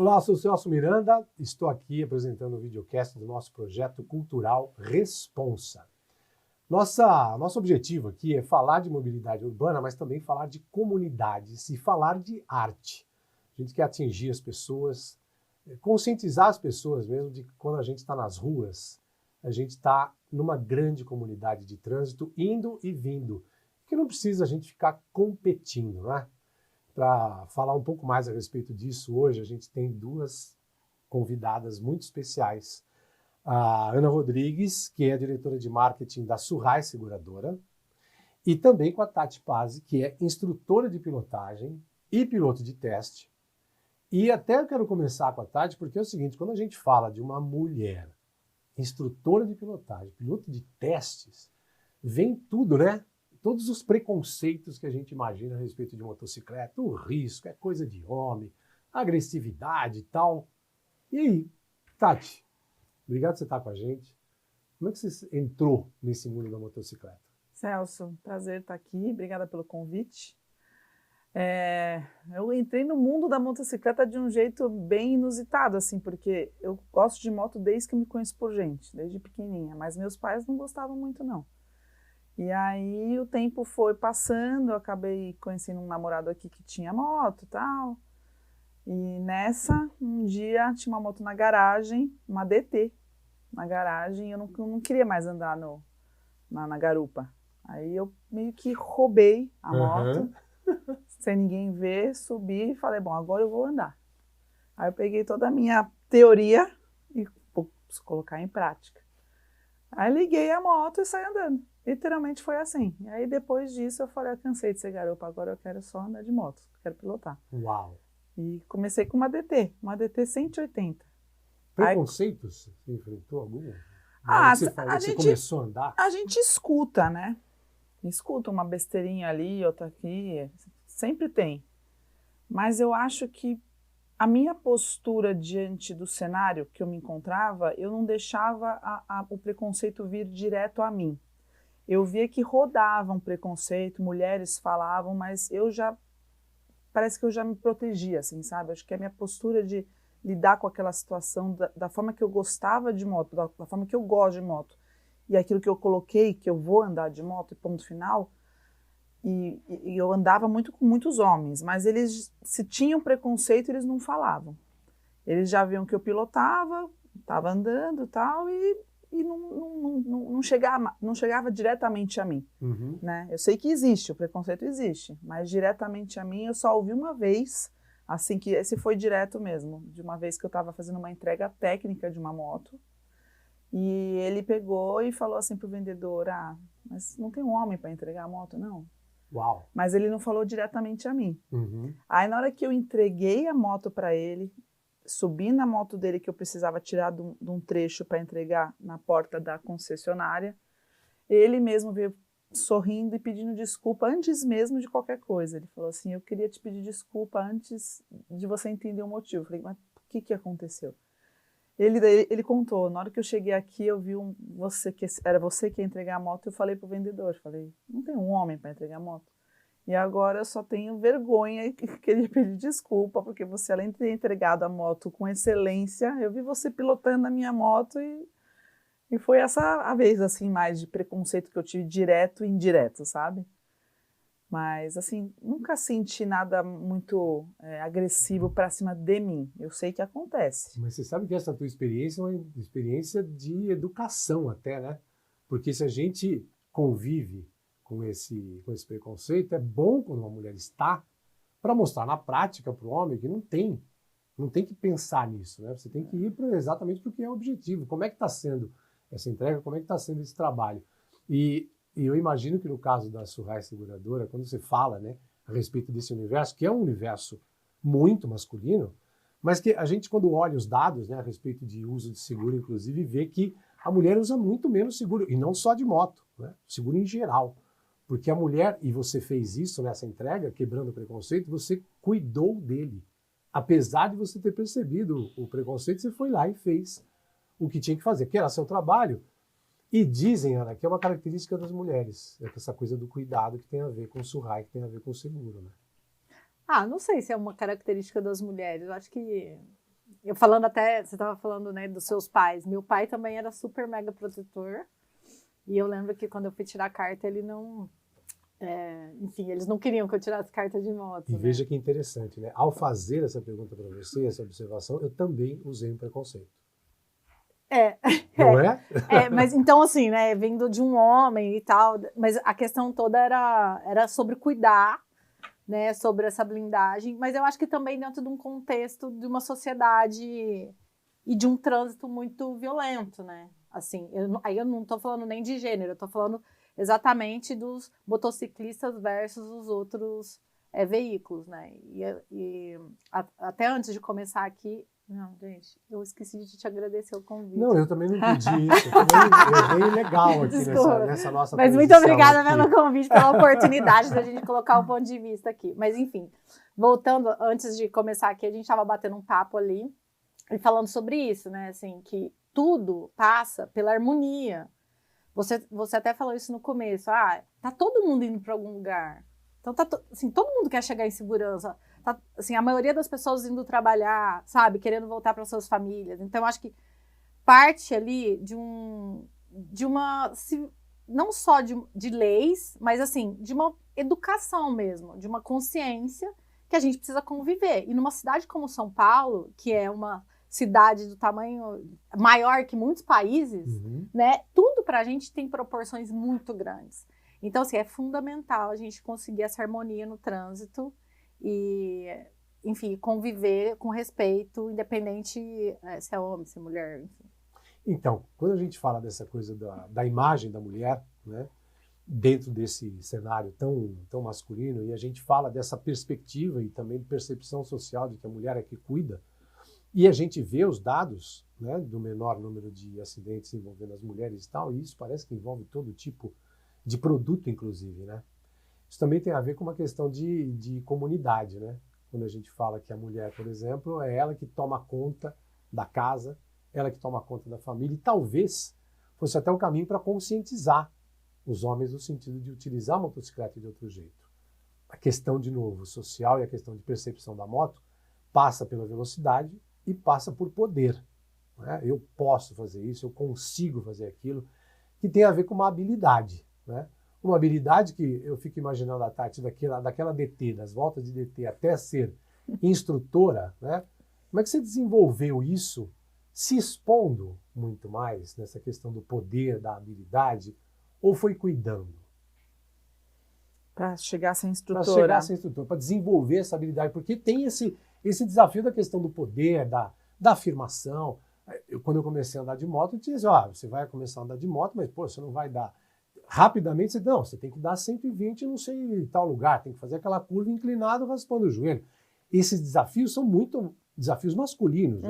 Olá, sou o Celso Miranda, estou aqui apresentando o videocast do nosso projeto cultural Responsa. Nosso objetivo aqui é falar de mobilidade urbana, mas também falar de comunidades e falar de arte. A gente quer atingir as pessoas, conscientizar as pessoas mesmo de que quando a gente está nas ruas, a gente está numa grande comunidade de trânsito, indo e vindo, que não precisa a gente ficar competindo, né? Para falar um pouco mais a respeito disso, hoje a gente tem duas convidadas muito especiais. A Ana Rodrigues, que é a diretora de marketing da Surrai Seguradora, e também com a Tati Pazzi, que é instrutora de pilotagem e piloto de teste. E até eu quero começar com a Tati, porque é o seguinte, quando a gente fala de uma mulher instrutora de pilotagem, piloto de testes, vem tudo, né? Todos os preconceitos que a gente imagina a respeito de motocicleta, o risco, é coisa de homem, agressividade e tal. E aí, Tati, obrigado por você estar com a gente. Como é que você entrou nesse mundo da motocicleta? Celso, prazer estar aqui, obrigada pelo convite. Eu entrei no mundo da motocicleta de um jeito bem inusitado, assim, porque eu gosto de moto desde que eu me conheço por gente, desde pequenininha, mas meus pais não gostavam muito, não. E aí o tempo foi passando, eu acabei conhecendo um namorado aqui que tinha moto e tal, e nessa, um dia tinha uma moto na garagem, uma DT na garagem, e eu não queria mais andar na garupa. Aí eu meio que roubei a moto, sem ninguém ver, subi e falei, bom, agora eu vou andar. Aí eu peguei toda a minha teoria e vou colocar em prática. Aí liguei a moto e saí andando. Literalmente foi assim. E aí depois disso eu falei, eu cansei de ser garupa, agora eu quero só andar de moto, quero pilotar. Uau! E comecei com uma DT 180. Preconceitos? Você enfrentou algum? Na hora Ah, que você começou a andar? a gente escuta, né? Escuta uma besteirinha ali, outra aqui, sempre tem. Mas eu acho que a minha postura diante do cenário que eu me encontrava, eu não deixava o preconceito vir direto a mim. Eu via que rodava um preconceito, mulheres falavam, mas parece que eu já me protegia, assim, sabe? Acho que a minha postura de lidar com aquela situação, da forma que eu gostava de moto, da forma que eu gosto de moto, e aquilo que eu coloquei, que eu vou andar de moto, e ponto final, e eu andava muito com muitos homens, mas eles, se tinham preconceito, eles não falavam. Eles já viam que eu pilotava, estava andando e tal, e não chegava diretamente a mim. Uhum. Né? Eu sei que existe, o preconceito existe, mas diretamente a mim eu só ouvi uma vez, assim que esse foi direto mesmo, de uma vez que eu estava fazendo uma entrega técnica de uma moto, e ele pegou e falou assim pro vendedor, mas não tem um homem para entregar a moto, não? Uau! Mas ele não falou diretamente a mim. Uhum. Aí na hora que eu entreguei a moto para ele, subi na moto dele que eu precisava tirar de um trecho para entregar na porta da concessionária, ele mesmo veio sorrindo e pedindo desculpa antes mesmo de qualquer coisa. Ele falou assim, eu queria te pedir desculpa antes de você entender o motivo. Eu falei, mas o que aconteceu? Ele contou, na hora que eu cheguei aqui, eu vi era você que ia entregar a moto, eu falei pro vendedor, falei, não tem um homem para entregar a moto. E agora eu só tenho vergonha e queria pedir desculpa, porque você, além de ter entregado a moto com excelência, eu vi você pilotando a minha moto e foi essa a vez, assim, mais de preconceito que eu tive direto e indireto, sabe? Mas, assim, nunca senti nada muito agressivo para cima de mim. Eu sei que acontece. Mas você sabe que essa tua experiência é uma experiência de educação até, né? Porque se a gente convive com esse preconceito, é bom quando uma mulher está para mostrar na prática para o homem que não tem que pensar nisso, né? Você tem que ir exatamente para o que é o objetivo. Como é que está sendo essa entrega? Como é que está sendo esse trabalho? E eu imagino que no caso da Surrai Seguradora, quando você fala, né, a respeito desse universo, que é um universo muito masculino, mas que a gente, quando olha os dados, né, a respeito de uso de seguro, inclusive, vê que a mulher usa muito menos seguro, e não só de moto, né, seguro em geral. Porque a mulher, e você fez isso nessa entrega, quebrando o preconceito, você cuidou dele. Apesar de você ter percebido o preconceito, você foi lá e fez o que tinha que fazer, que era seu trabalho. E dizem, Ana, que é uma característica das mulheres, essa coisa do cuidado que tem a ver com o Surrai, que tem a ver com o seguro, né? Não sei se é uma característica das mulheres. Eu acho que eu falando até, você estava falando, né, dos seus pais. Meu pai também era super mega protetor. E eu lembro que quando eu fui tirar a carta, ele não... enfim, eles não queriam que eu tirasse carta de moto. E né? veja que interessante, né? Ao fazer essa pergunta para você, essa observação, eu também usei um preconceito. Não é? Mas então, assim, né, vindo de um homem e tal, mas a questão toda era sobre cuidar, né, sobre essa blindagem, mas eu acho que também dentro de um contexto de uma sociedade e de um trânsito muito violento, né? Assim, aí eu não estou falando nem de gênero, eu estou falando exatamente dos motociclistas versus os outros veículos, né? Até antes de começar aqui, não, gente, eu esqueci de te agradecer o convite. Não, eu também não pedi isso. Eu dei legal aqui nessa nossa Mas muito obrigada pelo convite, pela oportunidade da gente colocar o ponto de vista aqui. Mas, enfim, voltando, antes de começar aqui, a gente estava batendo um papo ali e falando sobre isso, né? Assim, que tudo passa pela harmonia. Você até falou isso no começo. Tá todo mundo indo para algum lugar. Então, assim, todo mundo quer chegar em segurança. Tá, assim, a maioria das pessoas indo trabalhar, sabe? Querendo voltar para suas famílias. Então, eu acho que parte ali de uma... Não só de leis, mas, assim, de uma educação mesmo. De uma consciência que a gente precisa conviver. E numa cidade como São Paulo, que é uma cidade do tamanho maior que muitos países, né? Tudo pra gente tem proporções muito grandes. Então, assim, é fundamental a gente conseguir essa harmonia no trânsito e, enfim, conviver com respeito, independente se é homem, se é mulher, enfim. Então, quando a gente fala dessa coisa da imagem da mulher, né, dentro desse cenário tão masculino, e a gente fala dessa perspectiva e também de percepção social de que a mulher é que cuida, e a gente vê os dados, né, do menor número de acidentes envolvendo as mulheres e tal, e isso parece que envolve todo tipo de produto, inclusive, né? Isso também tem a ver com uma questão de comunidade, né? Quando a gente fala que a mulher, por exemplo, é ela que toma conta da casa, ela que toma conta da família, e talvez fosse até um caminho para conscientizar os homens no sentido de utilizar a motocicleta de outro jeito. A questão, de novo, social e a questão de percepção da moto passa pela velocidade e passa por poder. Né? Eu posso fazer isso, eu consigo fazer aquilo, que tem a ver com uma habilidade. Né? Uma habilidade que eu fico imaginando a Tati daquela DT, das voltas de DT até ser instrutora, né? Como é que você desenvolveu isso se expondo muito mais nessa questão do poder, da habilidade, ou foi cuidando? Para chegar a ser instrutora. Para chegar a ser instrutora, para desenvolver essa habilidade, porque tem esse desafio da questão do poder, da afirmação. Quando eu comecei a andar de moto, eu tinha assim, você vai começar a andar de moto, mas pô, você não vai dar... Rapidamente, você tem que dar 120 não sei em tal lugar, tem que fazer aquela curva inclinada raspando o joelho. Esses desafios são muito desafios masculinos.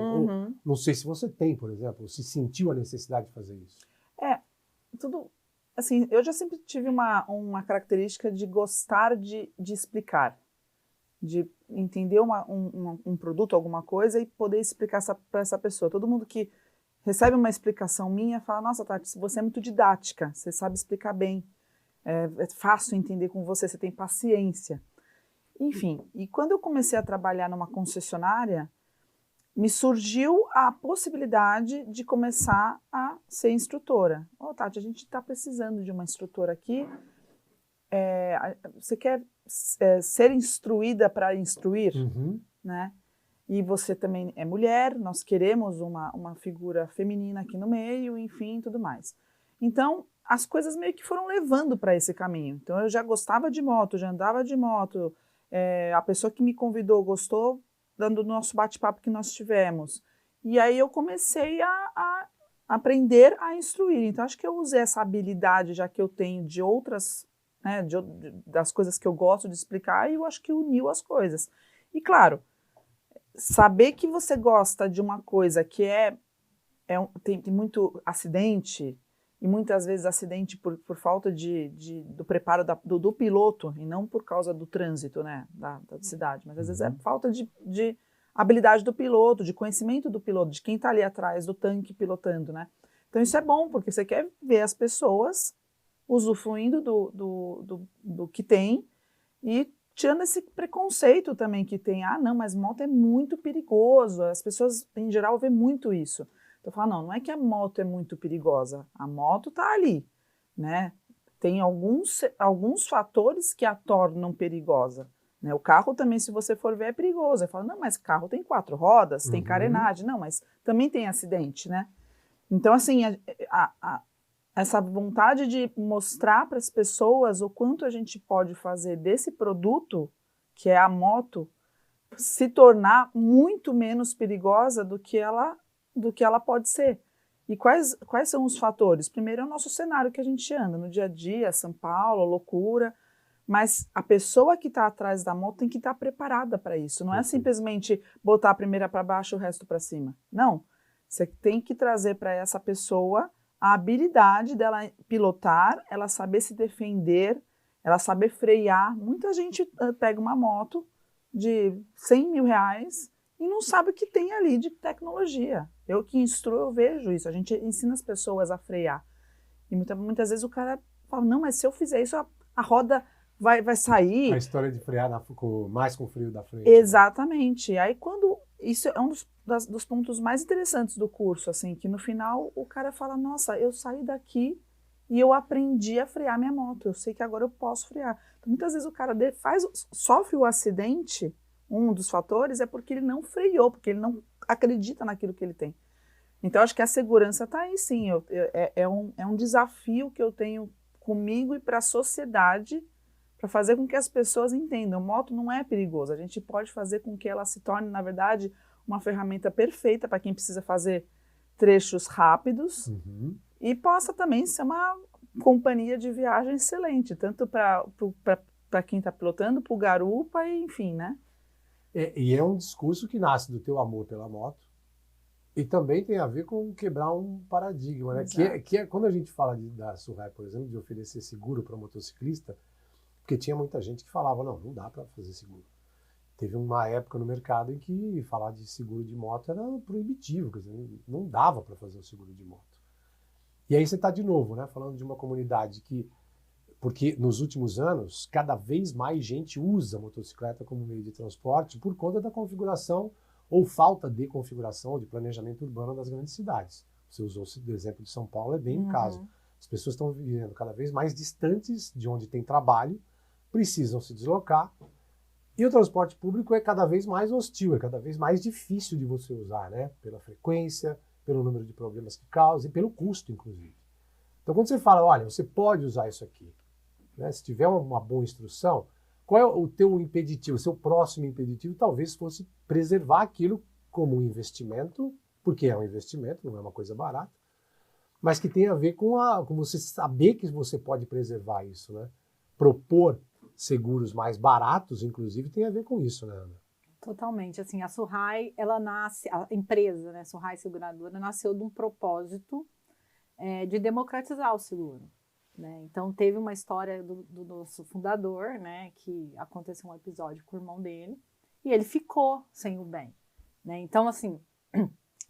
Não sei se você tem, por exemplo, se sentiu a necessidade de fazer isso. Tudo... Assim, eu já sempre tive uma característica de gostar de explicar, de entender um produto, alguma coisa, e poder explicar para essa pessoa. Todo mundo que recebe uma explicação minha fala, nossa, Tati, você é muito didática, você sabe explicar bem, é fácil entender com você, você tem paciência. Enfim, e quando eu comecei a trabalhar numa concessionária, me surgiu a possibilidade de começar a ser instrutora. Tati, a gente está precisando de uma instrutora aqui, você quer ser instruída para instruir? Né? E você também é mulher, nós queremos uma figura feminina aqui no meio, enfim, tudo mais. Então, as coisas meio que foram levando para esse caminho. Então, eu já gostava de moto, já andava de moto, a pessoa que me convidou gostou do nosso bate-papo que nós tivemos. E aí eu comecei a aprender a instruir. Então, acho que eu usei essa habilidade, já que eu tenho de outras, né, das coisas que eu gosto de explicar, e eu acho que uniu as coisas. E, claro, saber que você gosta de uma coisa que tem muito acidente, e muitas vezes acidente por falta do preparo do piloto, e não por causa do trânsito, né, da cidade, mas às vezes é falta de habilidade do piloto, de conhecimento do piloto, de quem está ali atrás do tanque pilotando, né. Então isso é bom, porque você quer ver as pessoas usufruindo do que tem e tirando esse preconceito também que tem, não, mas moto é muito perigoso, as pessoas em geral veem muito isso. Então eu falo, não é que a moto é muito perigosa, a moto está ali, né? Tem alguns fatores que a tornam perigosa, né? O carro também, se você for ver, é perigoso. Eu falo, não, mas carro tem 4 rodas, tem carenagem, não, mas também tem acidente, né? Então, assim, essa vontade de mostrar para as pessoas o quanto a gente pode fazer desse produto, que é a moto, se tornar muito menos perigosa do que ela pode ser. E quais são os fatores? Primeiro é o nosso cenário que a gente anda no dia a dia, São Paulo, loucura, mas a pessoa que está atrás da moto tem que estar preparada para isso. Não é simplesmente botar a primeira para baixo e o resto para cima. Não, você tem que trazer para essa pessoa a habilidade dela pilotar, ela saber se defender, ela saber frear. Muita gente pega uma moto de 100 mil reais e não sabe o que tem ali de tecnologia. Eu que instruo, eu vejo isso. A gente ensina as pessoas a frear. E muitas vezes o cara fala, não, mas se eu fizer isso, a roda vai sair. A história de frear mais com o freio da frente. Exatamente. Né? Aí isso é um dos pontos mais interessantes do curso, assim, que no final o cara fala, nossa, eu saí daqui e eu aprendi a frear minha moto. Eu sei que agora eu posso frear. Então, muitas vezes o cara sofre o acidente. Um dos fatores é porque ele não freou, porque ele não acredita naquilo que ele tem. Então, acho que a segurança está aí, sim. É um desafio que eu tenho comigo e para a sociedade, para fazer com que as pessoas entendam. Moto não é perigoso. A gente pode fazer com que ela se torne, na verdade, uma ferramenta perfeita para quem precisa fazer trechos rápidos e possa também ser uma companhia de viagem excelente, tanto para quem está pilotando, para o garupa, e enfim, né? E é um discurso que nasce do teu amor pela moto e também tem a ver com quebrar um paradigma, né? Que é quando a gente fala da Surrai, por exemplo, de oferecer seguro para motociclista, porque tinha muita gente que falava, não dá para fazer seguro. Teve uma época no mercado em que falar de seguro de moto era proibitivo, quer dizer, não dava para fazer o seguro de moto. E aí você está de novo, né, falando de uma comunidade porque nos últimos anos, cada vez mais gente usa a motocicleta como meio de transporte por conta da configuração ou falta de configuração ou de planejamento urbano das grandes cidades. Você usou o exemplo de São Paulo, é bem o caso. As pessoas estão vivendo cada vez mais distantes de onde tem trabalho, precisam se deslocar, e o transporte público é cada vez mais hostil, é cada vez mais difícil de você usar, né? Pela frequência, pelo número de problemas que causa e pelo custo, inclusive. Então, quando você fala, olha, você pode usar isso aqui, né? Se tiver uma boa instrução, qual é o teu impeditivo? O seu próximo impeditivo talvez fosse preservar aquilo como um investimento, porque é um investimento, não é uma coisa barata, mas que tem a ver com você saber que você pode preservar isso, né? Propor seguros mais baratos, inclusive, tem a ver com isso, né, Ana? Totalmente. Assim, a Surrai, a empresa, né, Surrai Seguradora, nasceu de um propósito de democratizar o seguro. Né? Então, teve uma história do nosso fundador, né, que aconteceu um episódio com o irmão dele, e ele ficou sem o bem. Né? Então, assim,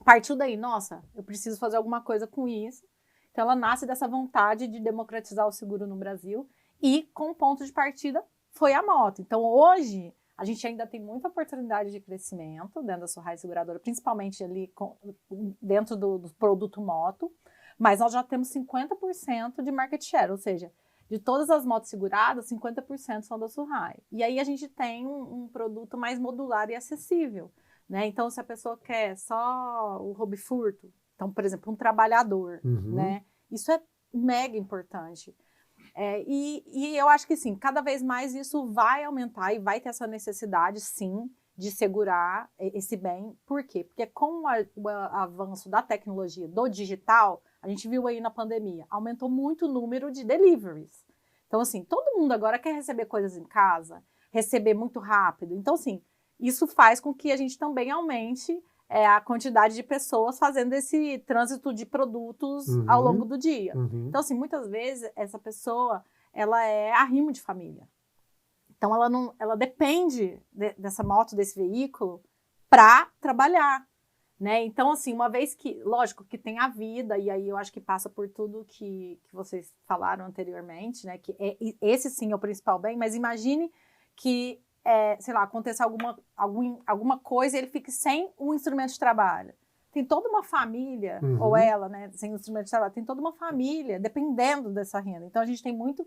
partiu daí, nossa, eu preciso fazer alguma coisa com isso. Então, ela nasce dessa vontade de democratizar o seguro no Brasil, e com o ponto de partida foi a moto. Então, hoje, a gente ainda tem muita oportunidade de crescimento dentro da Surrai Seguradora, principalmente ali dentro do produto moto, mas nós já temos 50% de market share, ou seja, de todas as motos seguradas, 50% são da Surrai. E aí a gente tem um produto mais modular e acessível. Né? Então, se a pessoa quer só o roubo e furto, então, por exemplo, um trabalhador, né? Isso é mega importante. E eu acho que sim, cada vez mais isso vai aumentar e vai ter essa necessidade, sim, de segurar esse bem. Por quê? Porque com o avanço da tecnologia, do digital, a gente viu aí na pandemia, aumentou muito o número de deliveries. Então, assim, todo mundo agora quer receber coisas em casa, receber muito rápido. Então, assim, isso faz com que a gente também aumente a quantidade de pessoas fazendo esse trânsito de produtos ao longo do dia. Então, assim, muitas vezes essa pessoa, ela é arrimo de família. Então, ela depende dessa moto, desse veículo, para trabalhar. Né? Então, assim, uma vez que, lógico, que tem a vida, e aí eu acho que passa por tudo que vocês falaram anteriormente, né? Que esse sim é o principal bem, mas imagine que, sei lá, aconteça alguma coisa e ele fique sem um instrumento de trabalho. Tem toda uma família, ou ela, né, sem instrumento de trabalho, tem toda uma família dependendo dessa renda. Então, a gente tem muito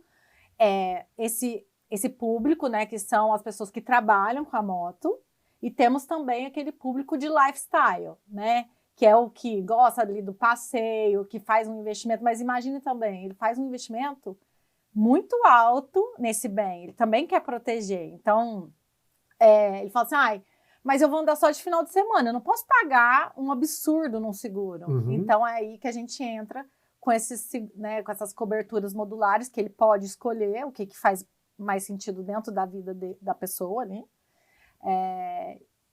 esse público, né, que são as pessoas que trabalham com a moto, e temos também aquele público de lifestyle, né, que é o que gosta ali do passeio, que faz um investimento, mas imagine também, ele faz um investimento muito alto nesse bem, ele também quer proteger. Então, ele fala assim, mas eu vou andar só de final de semana, eu não posso pagar um absurdo num seguro. Então, é aí que a gente entra com essas coberturas modulares, que ele pode escolher o que faz mais sentido dentro da vida da pessoa, né?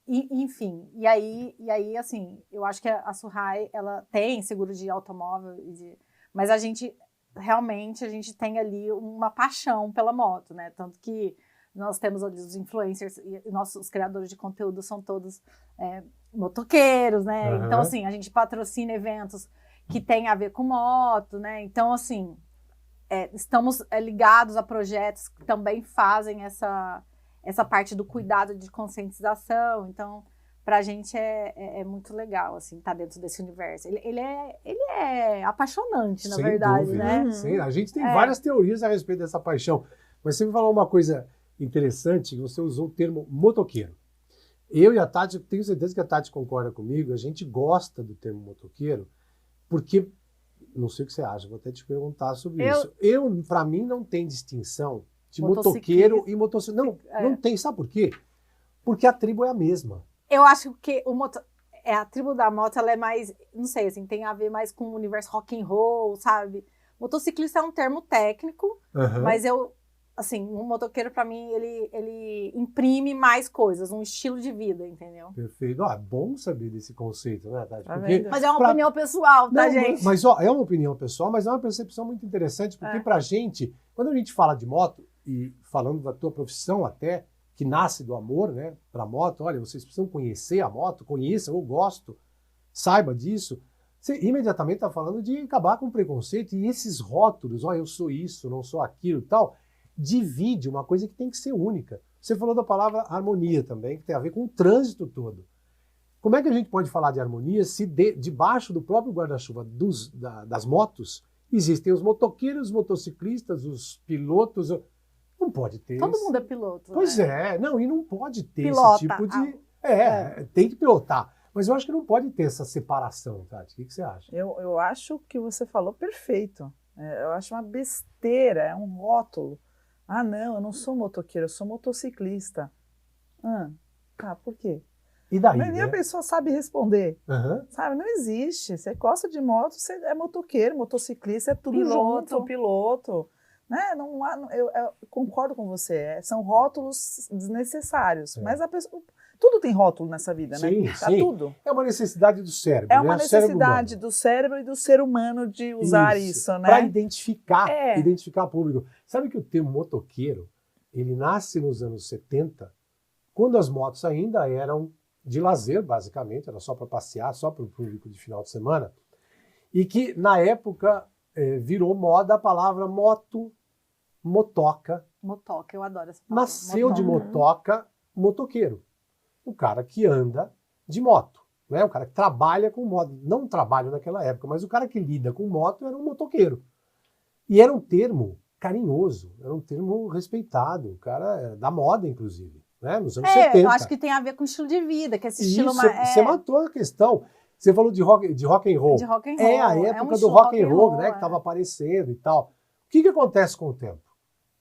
Enfim, e aí, assim, eu acho que a Suhai, ela tem seguro de automóvel, mas a gente tem ali uma paixão pela moto, né? Tanto que nós temos ali os influencers e os criadores de conteúdo são todos motoqueiros, né? Então, assim, a gente patrocina eventos que tem a ver com moto, né? Então, assim, estamos ligados a projetos que também fazem essa parte do cuidado de conscientização. Então, pra gente é muito legal, assim, estar dentro desse universo. Ele é apaixonante, na Sem verdade, dúvida, né? Sim, a gente tem várias teorias a respeito dessa paixão. Mas você me falou uma coisa interessante, que você usou o termo motoqueiro. Eu e a Tati, tenho certeza que a Tati concorda comigo, a gente gosta do termo motoqueiro, porque, não sei o que você acha, vou até te perguntar sobre isso. Para mim, não tem distinção de motoqueiro e motociclista. Não tem, sabe por quê? Porque a tribo é a mesma. Eu acho que a tribo da moto, ela é mais, não sei, assim, tem a ver mais com o universo rock and roll, sabe? Motociclista é um termo técnico, mas assim, um motoqueiro, pra mim, ele imprime mais coisas, um estilo de vida, entendeu? Perfeito. É bom saber desse conceito, né, Tati? Mas é uma opinião pessoal, tá, gente? Mas é uma opinião pessoal, mas é uma percepção muito interessante, porque pra gente, quando a gente fala de moto, e falando da tua profissão até, que nasce do amor, né, pra moto, olha, vocês precisam conhecer a moto, conheçam, eu gosto, saiba disso, você imediatamente está falando de acabar com o preconceito, e esses rótulos, eu sou isso, não sou aquilo e tal, divide uma coisa que tem que ser única. Você falou da palavra harmonia também, que tem a ver com o trânsito todo. Como é que a gente pode falar de harmonia se debaixo do próprio guarda-chuva das motos existem os motoqueiros, os motociclistas, os pilotos? Não pode ter. Todo mundo é piloto. Pois né? e não pode ter Pilota. esse tipo de... tem que pilotar. Mas eu acho que não pode ter essa separação, Tati. O que você acha? Eu acho que você falou perfeito. Eu acho uma besteira, é um rótulo. Não, eu não sou motoqueiro, eu sou motociclista. Por quê? E daí, Nem a pessoa sabe responder. Sabe, não existe. Você gosta de moto, você é motoqueiro, motociclista, é tudo junto, piloto. Né? Eu concordo com você, são rótulos desnecessários. Mas a pessoa... Tudo tem rótulo nessa vida, né? Sim. Tudo. É uma necessidade do cérebro. É uma necessidade do cérebro e do ser humano de usar isso, né? Para identificar público. Sabe que o termo motoqueiro, ele nasce nos anos 70, quando as motos ainda eram de lazer, basicamente, era só para passear, só para o público de final de semana, e que, na época, virou moda a palavra motoca. Motoca, eu adoro essa palavra. Nasceu de motoca, motoqueiro. O cara que anda de moto, né? O cara que trabalha com moto. Não trabalho naquela época, mas o cara que lida com moto era um motoqueiro. E era um termo carinhoso, era um termo respeitado, o cara era da moda, inclusive, né? Nos anos 70. Eu acho que tem a ver com o estilo de vida, que esse estilo mais... Você matou a questão. Você falou de rock and roll. De rock and roll. É a época do rock and roll, né? Que estava aparecendo e tal. O que acontece com o tempo?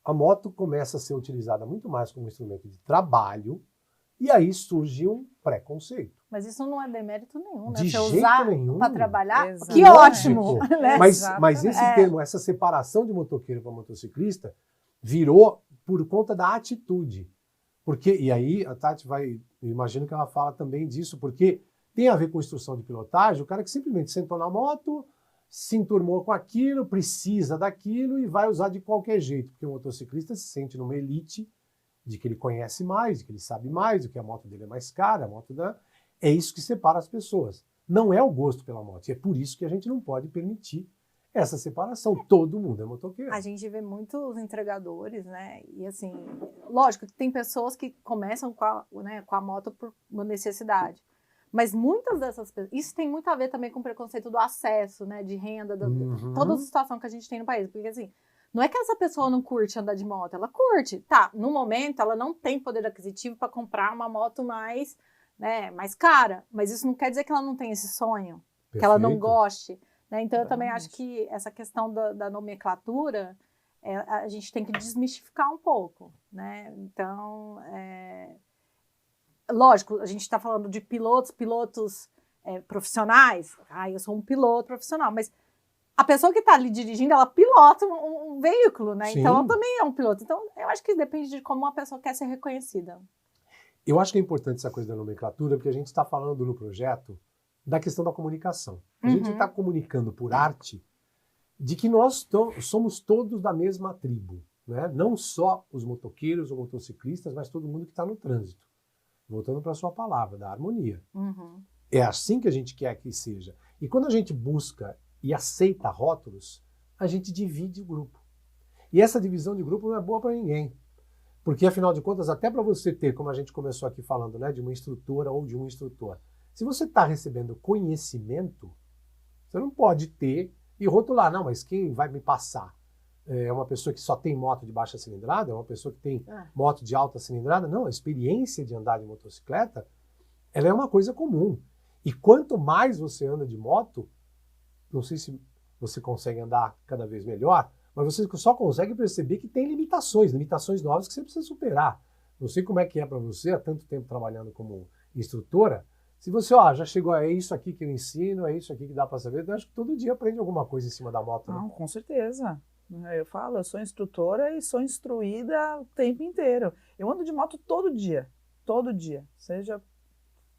A moto começa a ser utilizada muito mais como instrumento de trabalho, e aí surge um preconceito. Mas isso não é demérito nenhum, né? De Você jeito usar nenhum. para trabalhar, Exato. que ótimo! Né? Mas esse termo, essa separação de motoqueiro para motociclista, virou por conta da atitude. E aí a Tati eu imagino que ela fala também disso, porque tem a ver com instrução de pilotagem, o cara que simplesmente sentou na moto, se enturmou com aquilo, precisa daquilo e vai usar de qualquer jeito, porque o motociclista se sente numa elite de que ele conhece mais, de que ele sabe mais, de que a moto dele é mais cara, é isso que separa as pessoas. Não é o gosto pela moto, e é por isso que a gente não pode permitir essa separação. Todo mundo é motoqueiro. A gente vê muitos entregadores, né? E assim, lógico que tem pessoas que começam com a moto por uma necessidade. Mas muitas dessas pessoas... Isso tem muito a ver também com o preconceito do acesso, né? De renda, toda a situação que a gente tem no país. Porque assim, não é que essa pessoa não curte andar de moto, ela curte. Tá, no momento ela não tem poder aquisitivo para comprar uma moto mais, né, mais cara. Mas isso não quer dizer que ela não tem esse sonho, que ela não goste. Né? Então, eu também acho que essa questão da nomenclatura, a gente tem que desmistificar um pouco, né? Então, lógico, a gente está falando de pilotos profissionais. Eu sou um piloto profissional, mas a pessoa que está ali dirigindo, ela pilota um veículo, né? Sim. Então, ela também é um piloto. Então, eu acho que depende de como uma pessoa quer ser reconhecida. Eu acho que é importante essa coisa da nomenclatura, porque a gente está falando no projeto da questão da comunicação. A gente está comunicando por arte de que nós somos todos da mesma tribo, né? Não só os motoqueiros ou motociclistas, mas todo mundo que está no trânsito. Voltando para a sua palavra, da harmonia. É assim que a gente quer que seja. E quando a gente busca e aceita rótulos, a gente divide o grupo. E essa divisão de grupo não é boa para ninguém. Porque, afinal de contas, até para você ter, como a gente começou aqui falando, né, de uma instrutora ou de um instrutor, se você está recebendo conhecimento, você não pode ter e rotular, não, mas quem vai me passar? É uma pessoa que só tem moto de baixa cilindrada? É uma pessoa que tem moto de alta cilindrada? Não, a experiência de andar de motocicleta, ela é uma coisa comum. E quanto mais você anda de moto, não sei se você consegue andar cada vez melhor, mas você só consegue perceber que tem limitações novas que você precisa superar. Não sei como é que é para você, há tanto tempo trabalhando como instrutora, se você, já chegou, é isso aqui que eu ensino, é isso aqui que dá para saber, eu acho que todo dia aprende alguma coisa em cima da moto. Não, né? com certeza. Eu falo, eu sou instrutora e sou instruída o tempo inteiro. Eu ando de moto todo dia, seja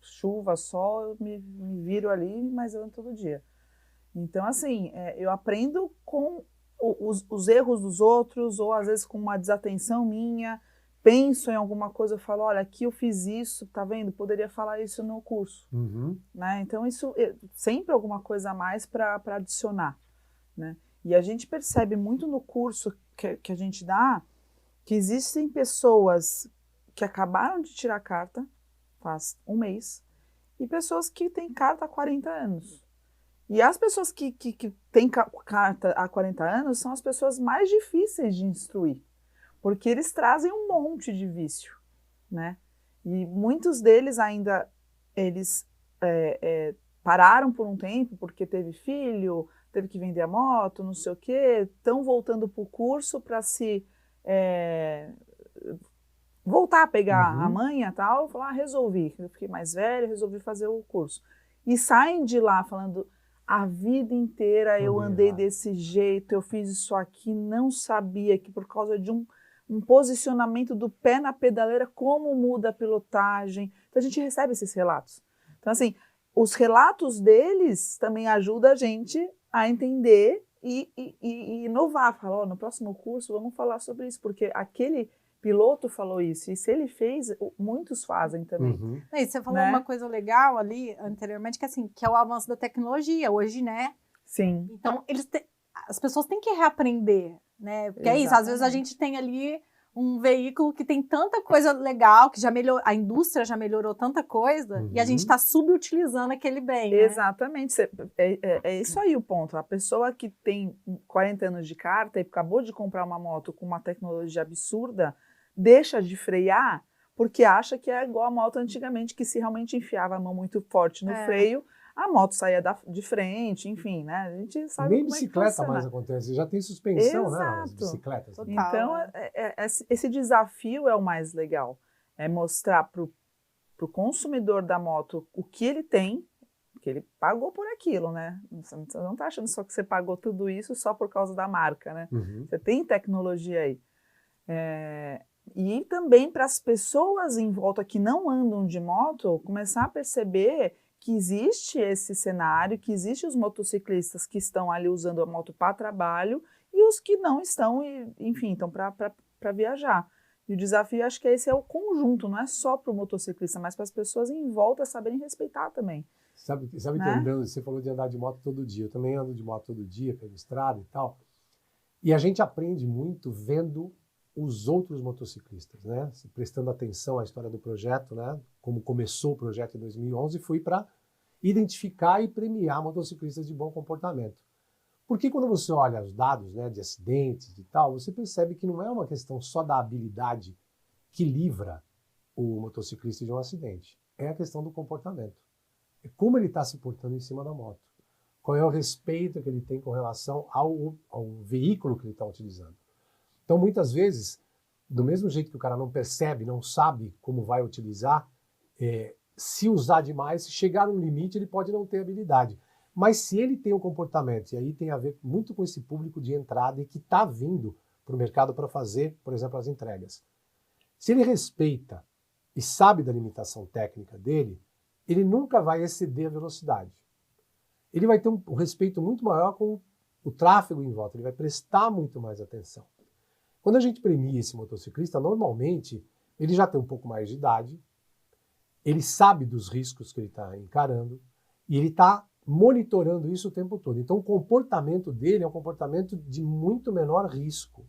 chuva, sol, eu me viro ali, mas eu ando todo dia. Então, assim, eu aprendo com os erros dos outros, ou às vezes com uma desatenção minha, penso em alguma coisa, eu falo, olha, aqui eu fiz isso, tá vendo? Poderia falar isso no curso. Né? Então, isso sempre alguma coisa a mais para adicionar. Né? E a gente percebe muito no curso que a gente dá, que existem pessoas que acabaram de tirar carta, faz um mês, e pessoas que têm carta há 40 anos. E as pessoas que têm carta há 40 anos são as pessoas mais difíceis de instruir, porque eles trazem um monte de vício, né? E muitos deles ainda, pararam por um tempo porque teve filho, teve que vender a moto, não sei o quê, estão voltando para o curso para se voltar a pegar a manha e tal, falar, resolvi, eu fiquei mais velha, resolvi fazer o curso. E saem de lá falando, a vida inteira eu andei desse jeito, eu fiz isso aqui, não sabia que por causa de um posicionamento do pé na pedaleira, como muda a pilotagem. Então a gente recebe esses relatos. Então assim, os relatos deles também ajudam a gente a entender e inovar. Falar, no próximo curso vamos falar sobre isso, porque aquele piloto falou isso, e se ele fez, muitos fazem também. E você falou uma coisa legal ali anteriormente, que assim, que é o avanço da tecnologia hoje, né? Sim. Então, as pessoas têm que reaprender, né? Porque é isso, às vezes a gente tem ali um veículo que tem tanta coisa legal, que já melhorou, a indústria já melhorou tanta coisa, e a gente está subutilizando aquele bem, né? Exatamente, é isso aí o ponto. A pessoa que tem 40 anos de carta e acabou de comprar uma moto com uma tecnologia absurda, deixa de frear porque acha que é igual a moto antigamente, que se realmente enfiava a mão muito forte no freio, a moto saía de frente, enfim, né? A gente sabe nem como bicicleta é que mais acontece, já tem suspensão, Exato. né? As bicicletas. Total, então, esse desafio é o mais legal. É mostrar para o consumidor da moto o que ele tem, que ele pagou por aquilo, né? Você não está achando só que você pagou tudo isso só por causa da marca, né? Você tem tecnologia aí. E também para as pessoas em volta que não andam de moto, começar a perceber que existe esse cenário, que existem os motociclistas que estão ali usando a moto para trabalho e os que não estão, enfim, estão para viajar. E o desafio, acho que esse é o conjunto, não é só para o motociclista, mas para as pessoas em volta saberem respeitar também. Sabe que Né? andando, você falou de andar de moto todo dia. Eu também ando de moto todo dia pela estrada e tal. E a gente aprende muito vendo os outros motociclistas, né? Prestando atenção à história do projeto, né? Como começou o projeto em 2011, foi para identificar e premiar motociclistas de bom comportamento. Porque quando você olha os dados, né, de acidentes e tal, você percebe que não é uma questão só da habilidade que livra o motociclista de um acidente. É a questão do comportamento. É como ele está se portando em cima da moto. Qual é o respeito que ele tem com relação ao veículo que ele está utilizando. Então, muitas vezes, do mesmo jeito que o cara não percebe, não sabe como vai utilizar, se usar demais, se chegar num limite, ele pode não ter habilidade. Mas se ele tem um comportamento, e aí tem a ver muito com esse público de entrada e que está vindo para o mercado para fazer, por exemplo, as entregas. Se ele respeita e sabe da limitação técnica dele, ele nunca vai exceder a velocidade. Ele vai ter um respeito muito maior com o tráfego em volta, ele vai prestar muito mais atenção. Quando a gente premia esse motociclista, normalmente ele já tem um pouco mais de idade, ele sabe dos riscos que ele está encarando e ele está monitorando isso o tempo todo. Então o comportamento dele é um comportamento de muito menor risco.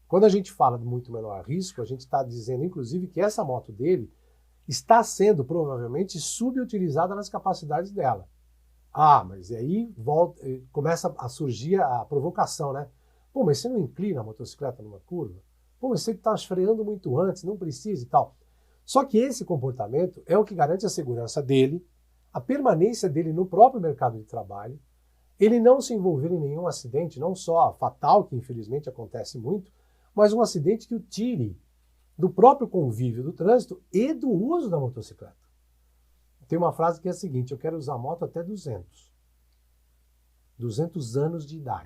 Quando a gente fala de muito menor risco, a gente está dizendo, inclusive, que essa moto dele está sendo provavelmente subutilizada nas capacidades dela. Ah, mas aí começa a surgir a provocação, né? Pô, mas você não inclina a motocicleta numa curva? Pô, mas você está freando muito antes, não precisa e tal. Só que esse comportamento é o que garante a segurança dele, a permanência dele no próprio mercado de trabalho, ele não se envolver em nenhum acidente, não só fatal, que infelizmente acontece muito, mas um acidente que o tire do próprio convívio do trânsito e do uso da motocicleta. Tem uma frase que é a seguinte: eu quero usar moto até 200 anos de idade.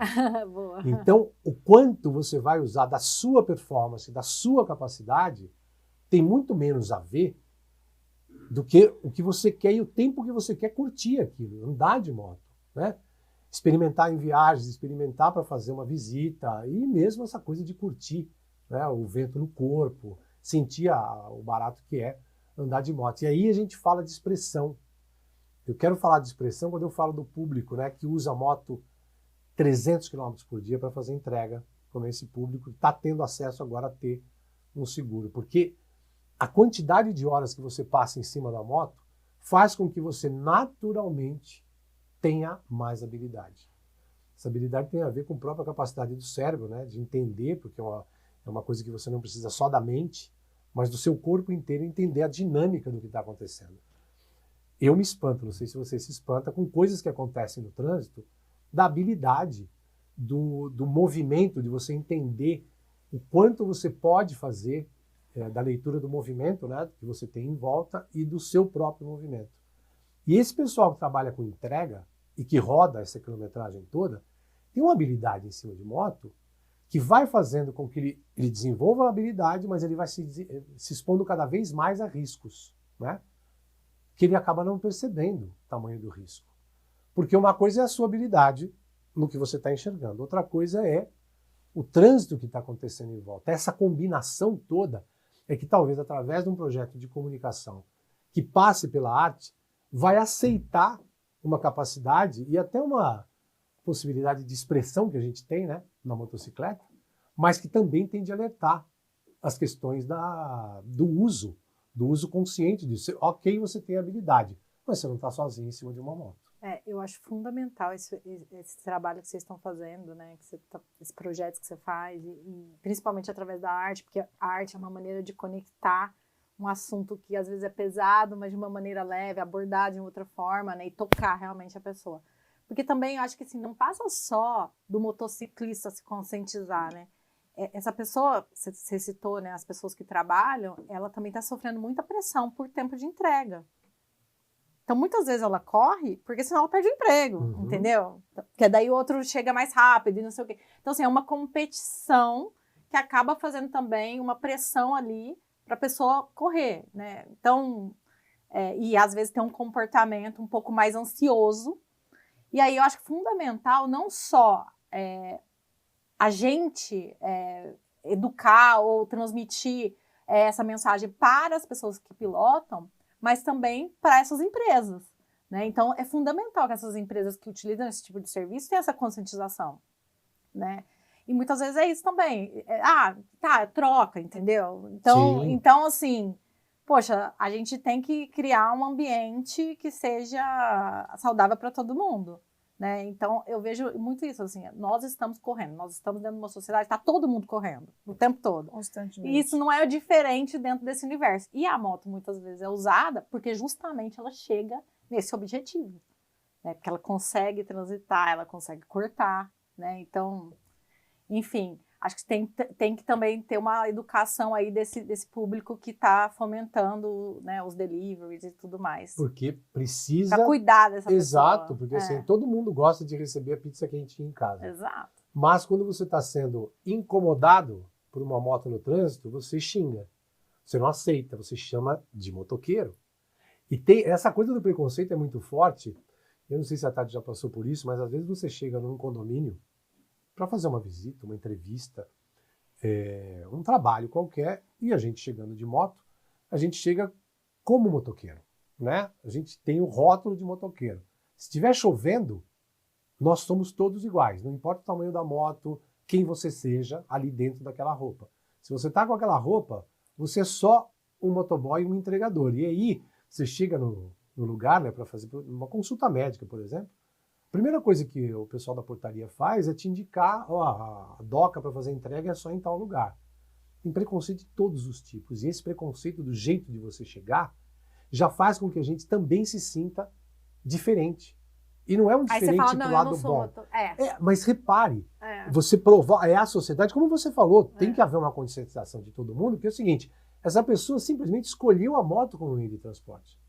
Boa. Então, o quanto você vai usar da sua performance, da sua capacidade, tem muito menos a ver do que o que você quer e o tempo que você quer curtir aquilo, andar de moto, né? Experimentar em viagens, experimentar para fazer uma visita e mesmo essa coisa de curtir, né, o vento no corpo, sentir o barato que é andar de moto. E aí a gente fala de expressão. Eu quero falar de expressão quando eu falo do público, né, que usa a moto 300 km por dia para fazer entrega, como esse público está tendo acesso agora a ter um seguro. Porque a quantidade de horas que você passa em cima da moto faz com que você naturalmente tenha mais habilidade. Essa habilidade tem a ver com a própria capacidade do cérebro, né, de entender, porque é uma coisa que você não precisa só da mente, mas do seu corpo inteiro entender a dinâmica do que está acontecendo. Eu me espanto, não sei se você se espanta, com coisas que acontecem no trânsito, da habilidade, do movimento, de você entender o quanto você pode fazer da leitura do movimento, né, que você tem em volta e do seu próprio movimento. E esse pessoal que trabalha com entrega e que roda essa quilometragem toda, tem uma habilidade em cima de moto que vai fazendo com que ele desenvolva a habilidade, mas ele vai se expondo cada vez mais a riscos, né? Que ele acaba não percebendo o tamanho do risco. Porque uma coisa é a sua habilidade no que você está enxergando, outra coisa é o trânsito que está acontecendo em volta. Essa combinação toda é que talvez através de um projeto de comunicação que passe pela arte, vai aceitar uma capacidade e até uma possibilidade de expressão que a gente tem, né, na motocicleta, mas que também tem de alertar as questões do uso consciente disso. Ok, você tem habilidade, mas você não está sozinho em cima de uma moto. Eu acho fundamental esse trabalho que vocês estão fazendo, né? Esse projeto que você faz, e principalmente através da arte, porque a arte é uma maneira de conectar um assunto que às vezes é pesado, mas de uma maneira leve, abordar de outra forma, né? E tocar realmente a pessoa. Porque também eu acho que assim, não passa só do motociclista se conscientizar, né? Essa pessoa, você citou, né? As pessoas que trabalham, ela também está sofrendo muita pressão por tempo de entrega. Então, muitas vezes ela corre, porque senão ela perde o emprego, entendeu? Porque daí o outro chega mais rápido e não sei o quê. Então, assim, é uma competição que acaba fazendo também uma pressão ali para a pessoa correr, né? Então, e às vezes tem um comportamento um pouco mais ansioso. E aí eu acho fundamental não só a gente educar ou transmitir essa mensagem para as pessoas que pilotam, mas também para essas empresas, né? Então, é fundamental que essas empresas que utilizam esse tipo de serviço tenham essa conscientização, né? E muitas vezes é isso também. Troca, entendeu? Então, assim, poxa, a gente tem que criar um ambiente que seja saudável para todo mundo, né? Então, eu vejo muito isso, assim, nós estamos correndo, nós estamos dentro de uma sociedade, está todo mundo correndo, o tempo todo. Constantemente. E isso não é diferente dentro desse universo. E a moto, muitas vezes, é usada porque justamente ela chega nesse objetivo, né? Porque ela consegue transitar, ela consegue cortar, né? Então, enfim, acho que tem que também ter uma educação aí desse público que está fomentando, né, os deliveries e tudo mais. Porque precisa... Para cuidar dessa pessoa. Exato, porque assim, todo mundo gosta de receber a pizza quentinha em casa. Exato. Mas quando você está sendo incomodado por uma moto no trânsito, você xinga. Você não aceita, você chama de motoqueiro. E essa coisa do preconceito é muito forte. Eu não sei se a Tati já passou por isso, mas às vezes você chega num condomínio para fazer uma visita, uma entrevista, um trabalho qualquer, e a gente chegando de moto, a gente chega como motoqueiro, né? A gente tem o rótulo de motoqueiro. Se estiver chovendo, nós somos todos iguais, não importa o tamanho da moto, quem você seja ali dentro daquela roupa. Se você está com aquela roupa, você é só um motoboy e um entregador. E aí, você chega no lugar, né, para fazer uma consulta médica, por exemplo, a primeira coisa que o pessoal da portaria faz é te indicar, a doca para fazer a entrega é só em tal lugar. Tem preconceito de todos os tipos. E esse preconceito do jeito de você chegar já faz com que a gente também se sinta diferente. E não é um diferente pro lado bom. Mas repare, você provar, é a sociedade, como você falou, tem que haver uma conscientização de todo mundo, porque é o seguinte, essa pessoa simplesmente escolheu a moto como meio de transporte.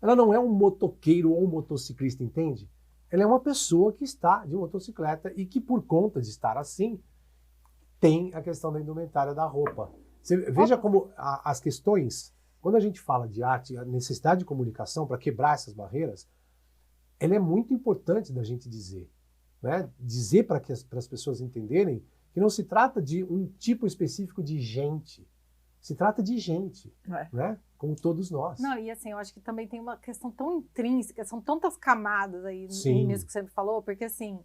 Ela não é um motoqueiro ou um motociclista, entende? Ela é uma pessoa que está de motocicleta e que, por conta de estar assim, tem a questão da indumentária da roupa. Você veja como as questões, quando a gente fala de arte, a necessidade de comunicação para quebrar essas barreiras, ela é muito importante da gente dizer, né? Dizer para as pessoas entenderem que não se trata de um tipo específico de gente, se trata de gente, né? Como todos nós. Não, e assim, eu acho que também tem uma questão tão intrínseca, são tantas camadas aí nisso que você me falou, porque assim,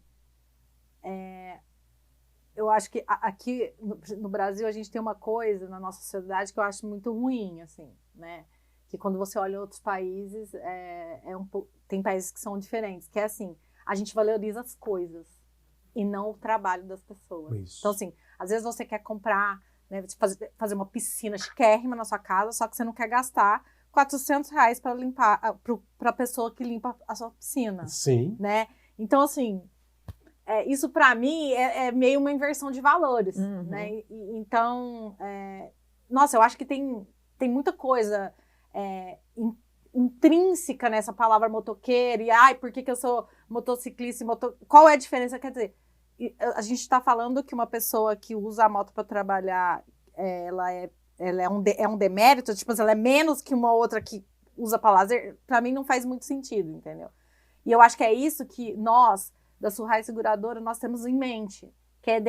eu acho que aqui no Brasil a gente tem uma coisa na nossa sociedade que eu acho muito ruim, assim, né? Que quando você olha outros países, tem países que são diferentes, que é assim, a gente valoriza as coisas e não o trabalho das pessoas. Isso. Então assim, às vezes você quer comprar, né, fazer uma piscina chiquérrima na sua casa, só que você não quer gastar R$400 para limpar, para a pessoa que limpa a sua piscina. Sim. Né? Então, assim, isso para mim é meio uma inversão de valores. Né? Então, nossa, eu acho que tem muita coisa intrínseca nessa palavra motoqueiro, e por que eu sou motociclista? Qual é a diferença? Quer dizer, a gente está falando que uma pessoa que usa a moto para trabalhar, ela é um demérito, tipo, ela é menos que uma outra que usa para lazer. Para mim não faz muito sentido, entendeu? E eu acho que é isso que nós, da Surrai Seguradora, nós temos em mente, que é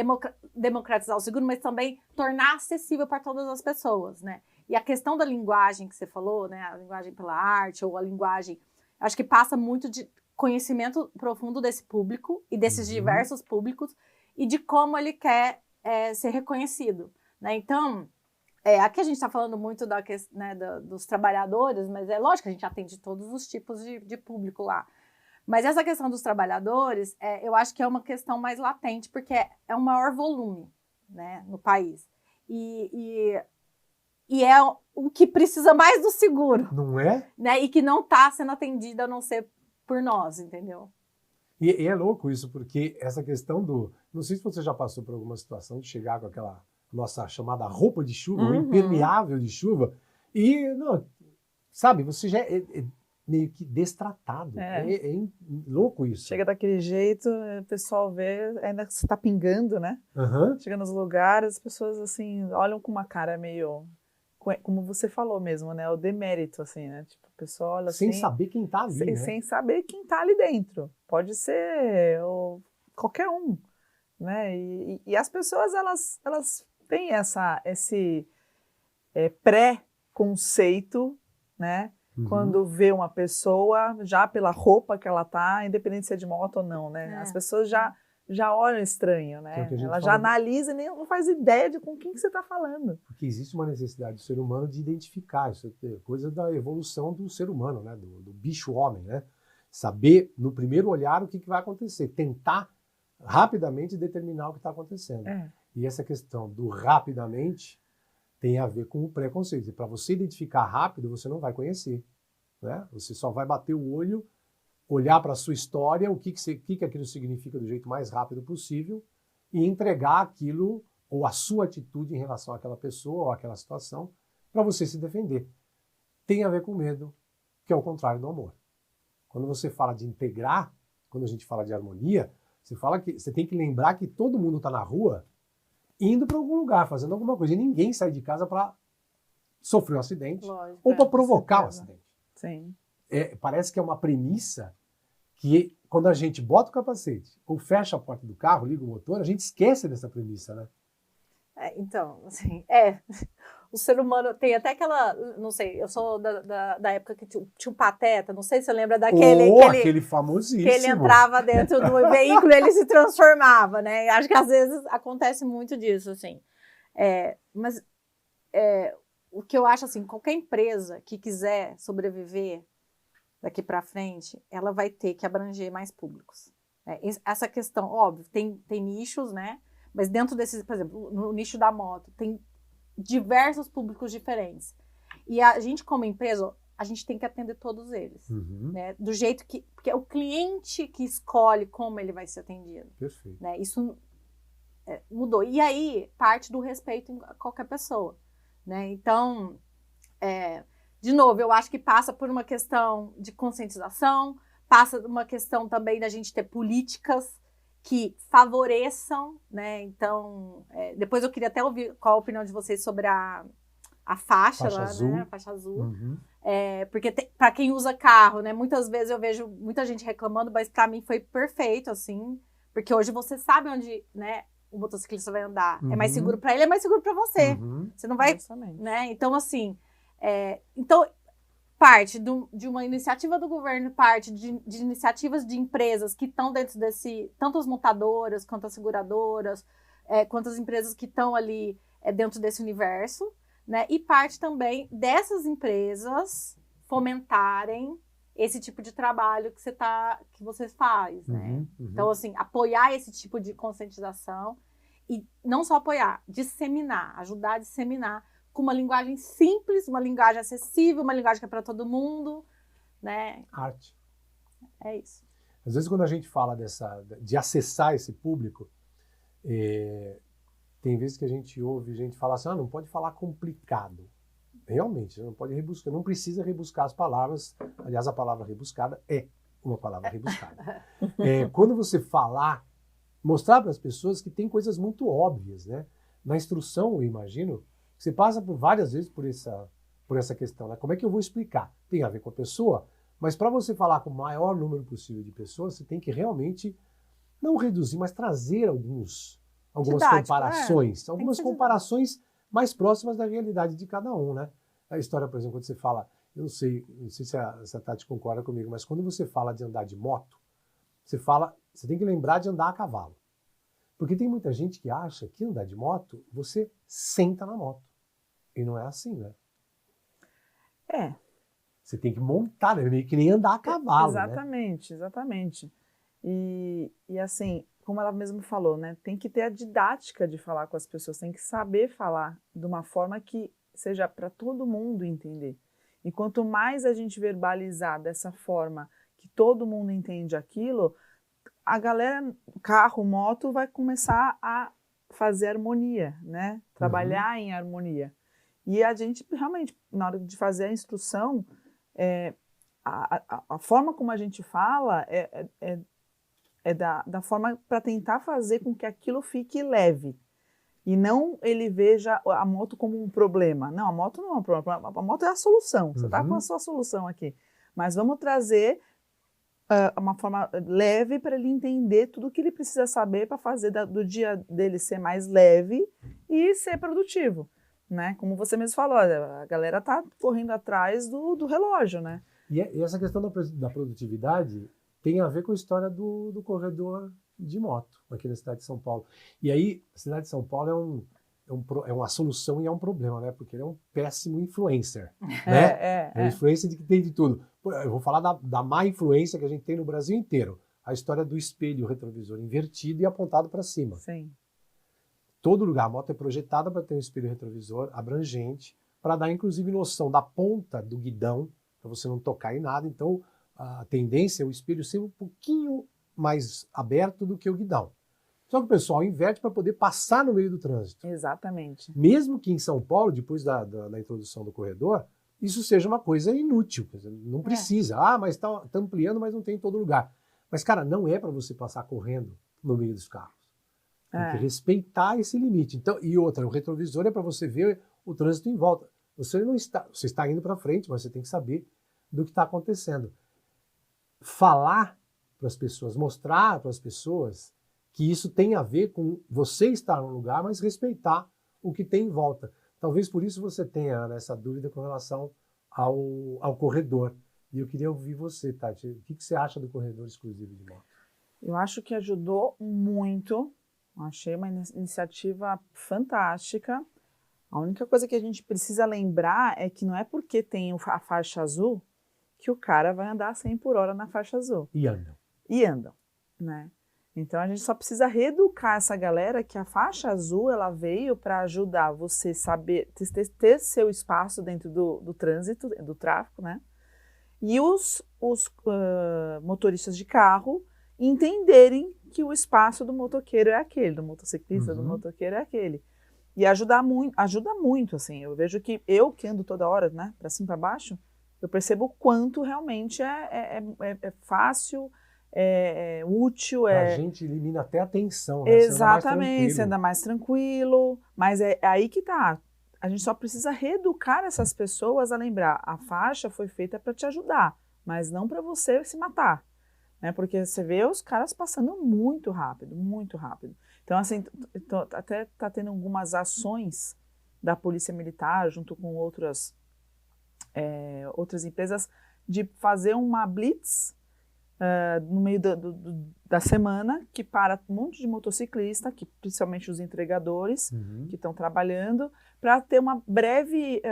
democratizar o seguro, mas também tornar acessível para todas as pessoas, né? E a questão da linguagem que você falou, né, a linguagem pela arte, ou a linguagem, acho que passa muito de conhecimento profundo desse público e desses diversos públicos e de como ele quer ser reconhecido, né? Então, aqui a gente está falando muito dos trabalhadores, mas é lógico que a gente atende todos os tipos de público lá. Mas essa questão dos trabalhadores, eu acho que é uma questão mais latente, porque é um maior volume, né, no país. E é o que precisa mais do seguro. Não é? Né? E que não está sendo atendido a não ser por nós, entendeu? E é louco isso, porque essa questão do... Não sei se você já passou por alguma situação de chegar com aquela nossa chamada roupa de chuva, o impermeável de chuva, e, não, sabe, você já é meio que destratado. É louco isso. Chega daquele jeito, o pessoal vê, ainda que você está pingando, né? Chega nos lugares, as pessoas, assim, olham com uma cara meio... Como você falou mesmo, né? O demérito, assim, né? Tipo, a pessoa olha assim... Sem saber quem tá ali, né? Sem saber quem tá ali dentro. Pode ser qualquer um, né? E as pessoas, elas têm esse pré-conceito, né? quando vê uma pessoa, já pela roupa que ela tá, independente se é de moto ou não, né? As pessoas já olham estranho, né? Ela já analisa e nem não faz ideia de com quem que você está falando. Porque existe uma necessidade do ser humano de identificar, isso é coisa da evolução do ser humano, né? Do bicho-homem, né? Saber, no primeiro olhar, o que vai acontecer. Tentar rapidamente determinar o que está acontecendo. E essa questão do rapidamente tem a ver com o preconceito. Para você identificar rápido, você não vai conhecer, né? Você só vai bater o olho, olhar para a sua história, o que aquilo significa do jeito mais rápido possível e entregar aquilo ou a sua atitude em relação àquela pessoa ou àquela situação para você se defender. Tem a ver com medo, que é o contrário do amor. Quando você fala de integrar, quando a gente fala de harmonia, você tem que lembrar que todo mundo está na rua indo para algum lugar, fazendo alguma coisa. E ninguém sai de casa para sofrer um acidente ou para provocar um acidente. Sim. Parece que é uma premissa que quando a gente bota o capacete ou fecha a porta do carro, liga o motor, a gente esquece dessa premissa, né? Então, assim, o ser humano tem até aquela, não sei, eu sou da época que tinha um Pateta, não sei se você lembra daquele... aquele famosíssimo. Que ele entrava dentro do veículo e ele se transformava, né? Acho que às vezes acontece muito disso, assim. Mas o que eu acho, assim, qualquer empresa que quiser sobreviver daqui para frente, ela vai ter que abranger mais públicos. Essa questão, óbvio, tem nichos, né? Mas dentro desses, por exemplo, no nicho da moto, tem diversos públicos diferentes. E a gente, como empresa, a gente tem que atender todos eles. Né? Do jeito que... Porque é o cliente que escolhe como ele vai ser atendido. Perfeito. Né? Isso mudou. E aí, parte do respeito em qualquer pessoa. Né? Então, de novo, eu acho que passa por uma questão de conscientização, passa por uma questão também da gente ter políticas que favoreçam, né? Então, depois eu queria até ouvir qual a opinião de vocês sobre a faixa lá, azul. né? A faixa azul. Porque para quem usa carro, né? Muitas vezes eu vejo muita gente reclamando, mas para mim foi perfeito, assim, porque hoje você sabe onde, né, o motociclista vai andar. É mais seguro para ele, é mais seguro para você. Você não vai, né? Então, assim, então parte de uma iniciativa do governo, parte de iniciativas de empresas que estão dentro tanto as montadoras, quanto as seguradoras, quanto as empresas que estão ali dentro desse universo, né? E parte também dessas empresas fomentarem esse tipo de trabalho que você faz, né? Então, assim, apoiar esse tipo de conscientização e não só apoiar, disseminar, ajudar a disseminar com uma linguagem simples, uma linguagem acessível, uma linguagem que é para todo mundo, né? Arte. É isso. Às vezes, quando a gente fala de acessar esse público, tem vezes que a gente ouve gente falar assim, não pode falar complicado. Realmente, não pode rebuscar, não precisa rebuscar as palavras. Aliás, a palavra rebuscada é uma palavra rebuscada. Quando você falar, mostrar para as pessoas que tem coisas muito óbvias, né? Na instrução, eu imagino, você passa por várias vezes por essa questão, né? Como é que eu vou explicar? Tem a ver com a pessoa, mas para você falar com o maior número possível de pessoas, você tem que realmente não reduzir, mas trazer algumas comparações, algumas comparações mais próximas da realidade de cada um, né? A história, por exemplo, quando você fala, eu não sei se a Tati concorda comigo, mas quando você fala de andar de moto, você tem que lembrar de andar a cavalo. Porque tem muita gente que acha que andar de moto, você senta na moto. E não é assim, né? Você tem que montar, né? Meio que nem andar a cavalo, exatamente, né? Exatamente. E assim, como ela mesma falou, né? Tem que ter a didática de falar com as pessoas, tem que saber falar de uma forma que seja para todo mundo entender. E quanto mais a gente verbalizar dessa forma que todo mundo entende aquilo, a galera, carro, moto, vai começar a fazer harmonia, né? Trabalhar em harmonia. E a gente, realmente, na hora de fazer a instrução, a forma como a gente fala da forma para tentar fazer com que aquilo fique leve. E não ele veja a moto como um problema. Não, a moto não é um problema. A moto é a solução. Você está com a sua solução aqui. Mas vamos trazer uma forma leve para ele entender tudo o que ele precisa saber para fazer do dia dele ser mais leve e ser produtivo. né? Como você mesmo falou, a galera tá correndo atrás do relógio, né? E essa questão da produtividade tem a ver com a história do corredor de moto aqui na cidade de São Paulo. E aí, a cidade de São Paulo é uma solução e é um problema, né? Porque ele é um péssimo influencer, né? É um influencer que tem de tudo. Eu vou falar da má influência que a gente tem no Brasil inteiro. A história do espelho retrovisor invertido e apontado para cima. Sim. Todo lugar, a moto é projetada para ter um espelho retrovisor abrangente, para dar inclusive noção da ponta do guidão, para você não tocar em nada. Então, a tendência é o espelho ser um pouquinho mais aberto do que o guidão. Só que o pessoal inverte para poder passar no meio do trânsito. Exatamente. Mesmo que em São Paulo, depois da introdução do corredor, isso seja uma coisa inútil. Não precisa. Mas está ampliando, mas não tem em todo lugar. Mas, cara, não é para você passar correndo no meio dos carros. Tem que respeitar esse limite. Então, e outra, o retrovisor é para você ver o trânsito em volta. Você está indo para frente, mas você tem que saber do que está acontecendo. Falar para as pessoas, mostrar para as pessoas que isso tem a ver com você estar no lugar, mas respeitar o que tem em volta. Talvez por isso você tenha essa dúvida com relação ao corredor. E eu queria ouvir você, Tati. O que você acha do corredor exclusivo de moto? Eu acho que ajudou muito. Achei uma iniciativa fantástica. A única coisa que a gente precisa lembrar é que não é porque tem a faixa azul que o cara vai andar 100 por hora na faixa azul. E andam. E andam, né? Então a gente só precisa reeducar essa galera que a faixa azul ela veio para ajudar você saber ter seu espaço dentro do trânsito, do tráfego, né? E os motoristas de carro entenderem que o espaço do motoqueiro é aquele, do motociclista, do motoqueiro é aquele. E ajuda muito, assim. Eu vejo que eu que ando toda hora, né, para cima e para baixo, eu percebo o quanto realmente é fácil, é útil. A gente elimina até a tensão, né? Exatamente, você anda mais tranquilo. Mas é aí que tá. A gente só precisa reeducar essas pessoas a lembrar, a faixa foi feita para te ajudar, mas não para você se matar. Né? Porque você vê os caras passando muito rápido, muito rápido. Então, assim, até está tendo algumas ações da Polícia Militar, junto com outras empresas, de fazer uma blitz no meio da semana, que para um monte de motociclista, que, principalmente os entregadores, que estão trabalhando, para ter uma breve,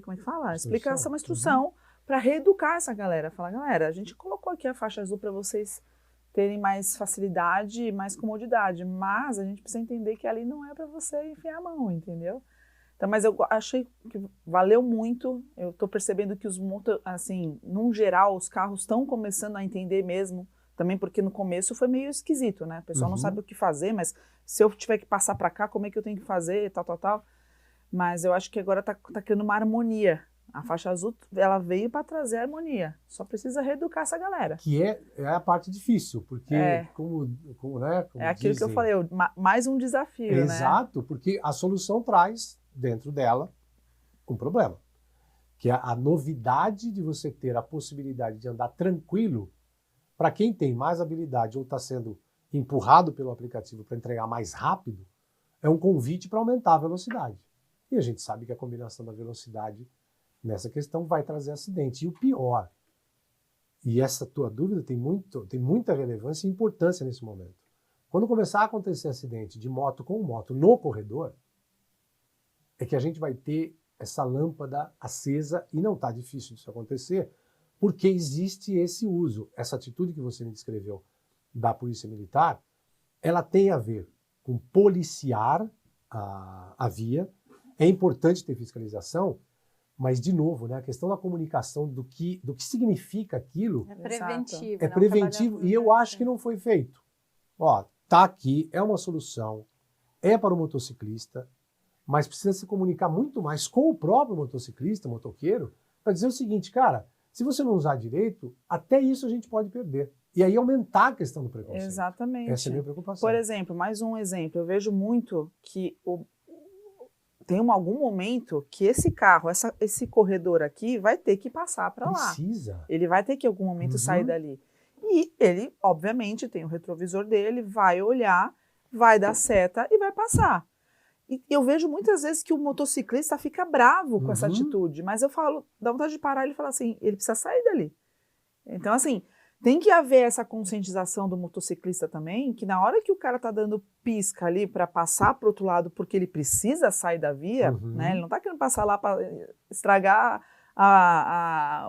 como é que fala? Explicação, uma instrução, para reeducar essa galera. Falar, galera, a gente colocou aqui a faixa azul para vocês terem mais facilidade e mais comodidade, mas a gente precisa entender que ali não é para você enfiar a mão, entendeu? Então, mas eu achei que valeu muito. Eu estou percebendo que assim, num geral, os carros estão começando a entender mesmo, também porque no começo foi meio esquisito, né? O pessoal não sabe o que fazer, mas se eu tiver que passar para cá, como é que eu tenho que fazer, tal. Mas eu acho que agora tá criando uma harmonia. A faixa azul, ela veio para trazer harmonia. Só precisa reeducar essa galera. Que é a parte difícil, porque como é aquilo dizem, que eu falei, mais um desafio, né? Exato, porque a solução traz dentro dela um problema, que é a novidade de você ter a possibilidade de andar tranquilo. Para quem tem mais habilidade ou está sendo empurrado pelo aplicativo para entregar mais rápido, é um convite para aumentar a velocidade. E a gente sabe que a combinação da velocidade nessa questão vai trazer acidente. E o pior, e essa tua dúvida tem muita relevância e importância nesse momento. Quando começar a acontecer acidente de moto com moto no corredor, é que a gente vai ter essa lâmpada acesa, e não está difícil disso acontecer, porque existe esse uso. Essa atitude que você me descreveu da Polícia Militar, ela tem a ver com policiar a via. É importante ter fiscalização, mas, de novo, né, a questão da comunicação do que significa aquilo... É preventivo. É preventivo, e eu acho que não foi feito. Ó, tá aqui, é uma solução, é para o motociclista, mas precisa se comunicar muito mais com o próprio motociclista, motoqueiro, para dizer o seguinte, cara, se você não usar direito, até isso a gente pode perder. E aí aumentar a questão do preconceito. Exatamente. Essa é a minha preocupação. Por exemplo, mais um exemplo, eu vejo muito que tem algum momento que esse carro, esse corredor aqui, vai ter que passar para lá. Precisa. Ele vai ter que em algum momento sair dali. E ele, obviamente, tem o retrovisor dele, vai olhar, vai dar seta e vai passar. E eu vejo muitas vezes que o motociclista fica bravo com essa Uhum. atitude, mas eu falo, dá vontade de parar e falar assim, ele precisa sair dali. Então, assim, tem que haver essa conscientização do motociclista também, que na hora que o cara tá dando pisca ali para passar para o outro lado porque ele precisa sair da via, Uhum. né? Ele não tá querendo passar lá para estragar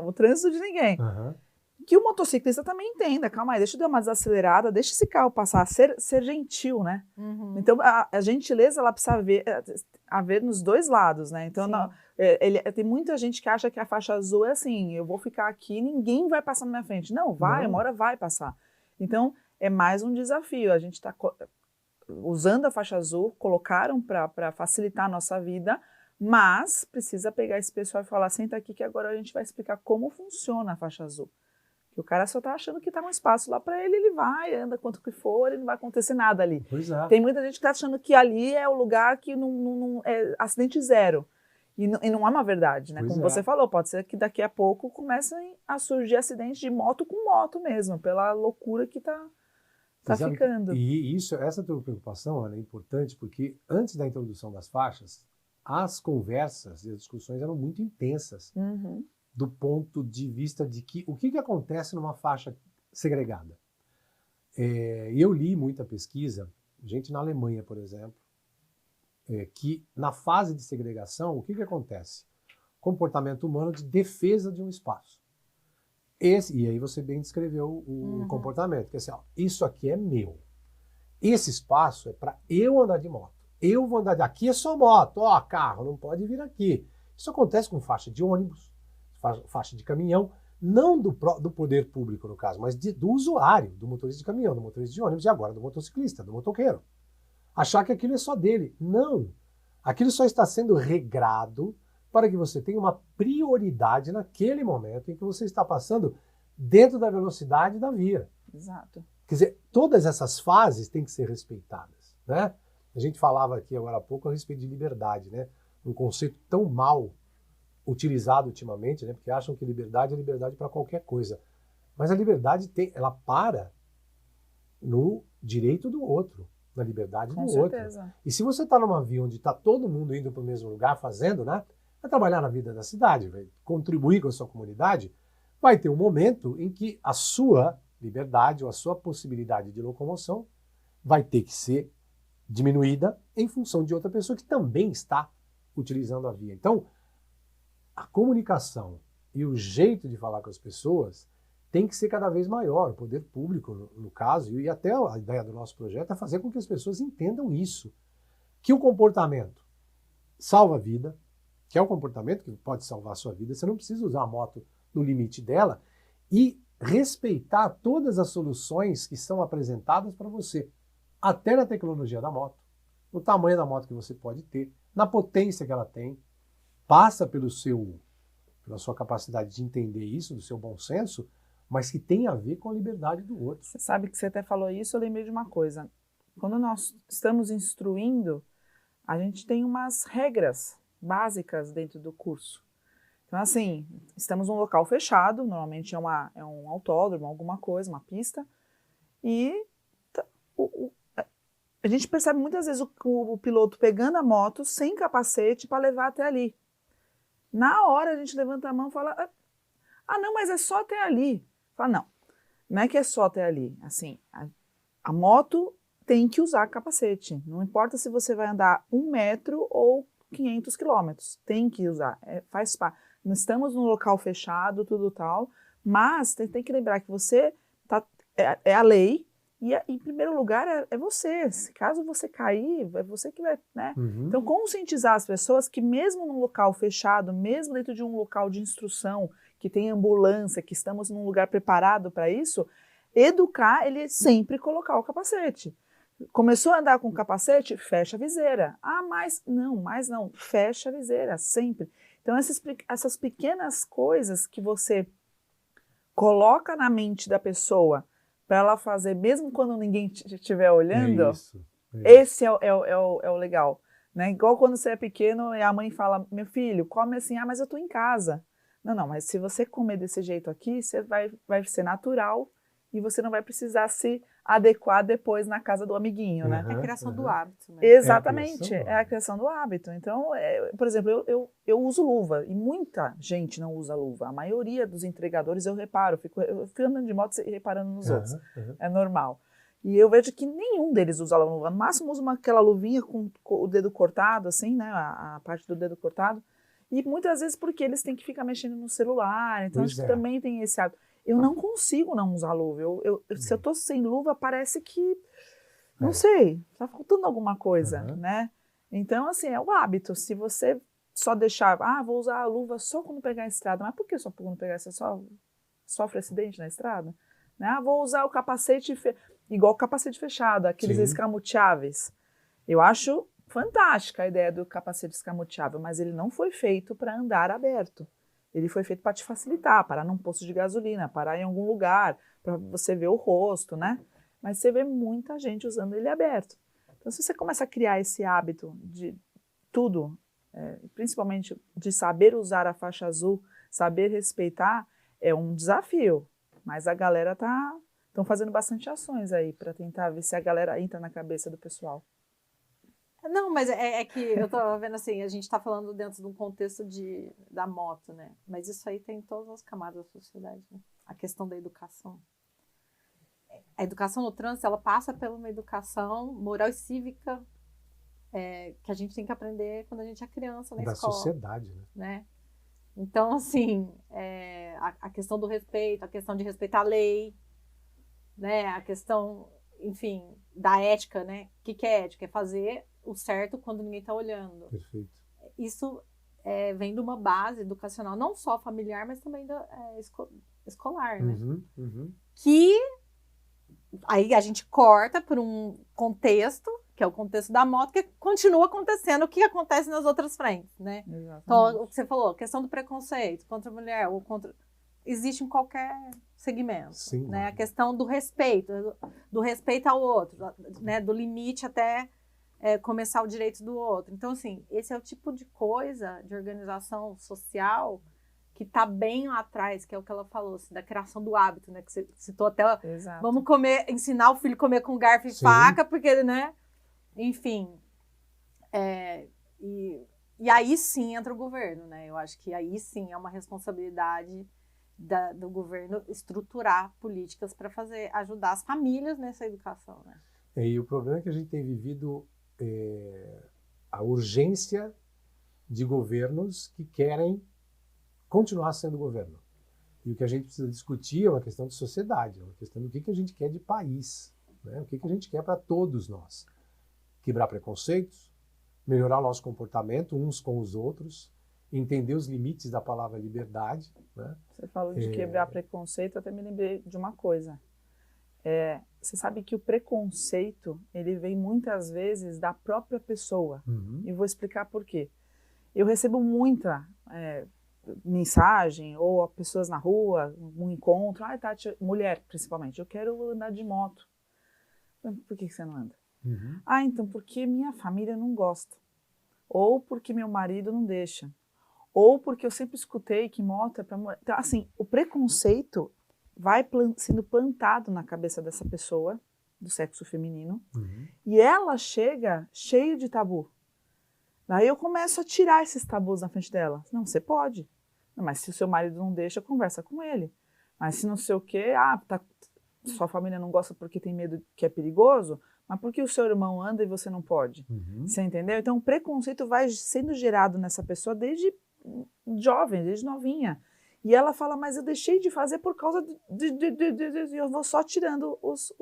o trânsito de ninguém. Aham. Que o motociclista também entenda, calma aí, deixa eu dar uma desacelerada, deixa esse carro passar, ser gentil, né? Uhum. Então, a gentileza, ela precisa haver nos dois lados, né? Então, Sim. tem muita gente que acha que a faixa azul é assim, eu vou ficar aqui, ninguém vai passar na minha frente. Não, vai, Não. uma hora vai passar. Então, é mais um desafio. A gente está usando a faixa azul, colocaram para facilitar a nossa vida, mas precisa pegar esse pessoal e falar, senta aqui que agora a gente vai explicar como funciona a faixa azul. Que o cara só tá achando que tá um espaço lá para ele, ele vai, anda quanto que for, e não vai acontecer nada ali. Pois é. Tem muita gente que tá achando que ali é o lugar que não é acidente zero. E não é uma verdade, né? Pois Como é. você falou, pode ser que daqui a pouco comecem a surgir acidentes de moto com moto mesmo, pela loucura que tá Você sabe ficando. E essa tua preocupação, Ana, é importante porque antes da introdução das faixas, as conversas e as discussões eram muito intensas Uhum. do ponto de vista de que o que acontece numa faixa segregada. E eu li muita pesquisa, gente na Alemanha, por exemplo, que na fase de segregação, o que acontece? Comportamento humano de defesa de um espaço. E aí você bem descreveu o comportamento, que é assim, ó, isso aqui é meu. Esse espaço é para eu andar de moto. Eu vou andar de aqui, é só moto, ó, carro, não pode vir aqui. Isso acontece com faixa de ônibus, faixa de caminhão, não do poder público, no caso, mas do usuário, do motorista de caminhão, do motorista de ônibus e agora do motociclista, do motoqueiro. Achar que aquilo é só dele. Não. Aquilo só está sendo regrado para que você tenha uma prioridade naquele momento em que você está passando dentro da velocidade da via. Exato. Quer dizer, todas essas fases têm que ser respeitadas, né? A gente falava aqui agora há pouco a respeito de liberdade, né? Um conceito tão mal utilizado ultimamente, né? Porque acham que liberdade é liberdade para qualquer coisa. Mas a liberdade ela para no direito do outro, na liberdade do outro. Com certeza. E se você está numa via onde está todo mundo indo para o mesmo lugar fazendo, né? Vai trabalhar na vida da cidade, vai contribuir com a sua comunidade, vai ter um momento em que a sua liberdade ou a sua possibilidade de locomoção vai ter que ser diminuída em função de outra pessoa que também está utilizando a via. Então, a comunicação e o jeito de falar com as pessoas tem que ser cada vez maior. O poder público, no caso, e até a ideia do nosso projeto é fazer com que as pessoas entendam isso. Que o comportamento salva a vida, que é o comportamento que pode salvar a sua vida. Você não precisa usar a moto no limite dela e respeitar todas as soluções que são apresentadas para você, até na tecnologia da moto, no tamanho da moto que você pode ter, na potência que ela tem, passa pela sua capacidade de entender isso, do seu bom senso, mas que tem a ver com a liberdade do outro. Você sabe que você até falou isso, eu lembrei de uma coisa. Quando nós estamos instruindo, a gente tem umas regras básicas dentro do curso. Então, assim, estamos num local fechado, normalmente é um autódromo, alguma coisa, uma pista, e a gente percebe muitas vezes o piloto pegando a moto sem capacete para levar até ali. Na hora a gente levanta a mão e fala, não, mas é só até ali. Fala, não é que é só até ali. Assim, a moto tem que usar capacete. Não importa se você vai andar 1 metro ou 500 quilômetros. Tem que usar, faz parte. Nós estamos num local fechado, tudo tal, mas tem que lembrar que você é a lei e em primeiro lugar é você. Se caso você cair, é você que vai, né? Uhum. Então, conscientizar as pessoas que mesmo num local fechado, mesmo dentro de um local de instrução, que tem ambulância, que estamos num lugar preparado para isso, educar ele sempre colocar o capacete. Começou a andar com capacete, fecha a viseira. Mais não, fecha a viseira, sempre. Então, essas pequenas coisas que você coloca na mente da pessoa para ela fazer, mesmo quando ninguém estiver olhando, esse é o legal. Né? Igual quando você é pequeno e a mãe fala, meu filho, come assim, mas eu estou em casa. Não, mas se você comer desse jeito aqui, vai ser natural e você não vai precisar se adequar depois na casa do amiguinho, né? É a criação do hábito, né? Exatamente, é a criação do hábito. Então, por exemplo, eu uso luva e muita gente não usa luva. A maioria dos entregadores eu reparo, eu fico andando de moto e reparando nos outros. É normal. E eu vejo que nenhum deles usa luva. No máximo usa aquela luvinha com o dedo cortado, assim, né? A parte do dedo cortado. E muitas vezes porque eles têm que ficar mexendo no celular. Então, acho que também tem esse hábito. Eu não consigo não usar luva. Se eu tô sem luva, parece que, não sei, tá faltando alguma coisa, né? Então, assim, é o hábito. Se você só deixar, vou usar a luva só quando pegar a estrada. Mas por que só quando pegar? Você só sofre acidente na estrada? Né? Vou usar o capacete, igual o capacete fechado, aqueles escamoteáveis. Eu acho fantástica a ideia do capacete escamoteável, mas ele não foi feito para andar aberto. Ele foi feito para te facilitar, parar num posto de gasolina, parar em algum lugar, para você ver o rosto, né? Mas você vê muita gente usando ele aberto. Então, se você começa a criar esse hábito de tudo, principalmente de saber usar a faixa azul, saber respeitar, é um desafio. Mas a galera estão fazendo bastante ações aí para tentar ver se a galera entra na cabeça do pessoal. Não, mas é que eu tô vendo assim, a gente tá falando dentro de um contexto da moto, né? Mas isso aí tem em todas as camadas da sociedade, né? A questão da educação. A educação no trânsito, ela passa por uma educação moral e cívica que a gente tem que aprender quando a gente é criança na escola. Da sociedade, né? Então, assim, a questão do respeito, a questão de respeitar a lei, né? A questão, enfim, da ética, né? O que é ética? É fazer o certo quando ninguém está olhando. Perfeito. Isso vem de uma base educacional, não só familiar, mas também escolar, né? Que aí a gente corta por um contexto, que é o contexto da moto, que continua acontecendo o que acontece nas outras frentes, né? Exatamente. Então, o que você falou, a questão do preconceito contra a mulher, ou contra... existe em qualquer segmento. Sim, né? A questão do respeito ao outro, né? Do limite até começar o direito do outro. Então, assim, esse é o tipo de coisa, de organização social, que está bem lá atrás, que é o que ela falou, assim, da criação do hábito, né? Que você citou até, Exato. Vamos ensinar o filho a comer com garfo e faca, porque, né? Enfim. E aí sim entra o governo, né? Eu acho que aí sim é uma responsabilidade do governo estruturar políticas para ajudar as famílias nessa educação, né? E o problema é que a gente tem vivido a urgência de governos que querem continuar sendo governo. E o que a gente precisa discutir é uma questão de sociedade, é uma questão do que a gente quer de país, né? O que a gente quer para todos nós. Quebrar preconceitos, melhorar o nosso comportamento uns com os outros, entender os limites da palavra liberdade. Né? Você falou de quebrar preconceito, eu até me lembrei de uma coisa. Você sabe que o preconceito, ele vem muitas vezes da própria pessoa. E vou explicar por quê. Eu recebo muita mensagem, ou pessoas na rua, um encontro, Tati, mulher principalmente, eu quero andar de moto. Por que você não anda? Então, porque minha família não gosta. Ou porque meu marido não deixa. Ou porque eu sempre escutei que moto é para mulher. Então, assim, o preconceito vai sendo plantado na cabeça dessa pessoa, do sexo feminino, e ela chega cheia de tabu. Daí eu começo a tirar esses tabus na frente dela. Não, você pode. Não, mas se o seu marido não deixa, conversa com ele. Mas se não sei o quê, sua família não gosta porque tem medo que é perigoso, mas por que o seu irmão anda e você não pode? Você entendeu? Então o preconceito vai sendo gerado nessa pessoa desde jovem, desde novinha. E ela fala, mas eu deixei de fazer por causa de eu vou só tirando os...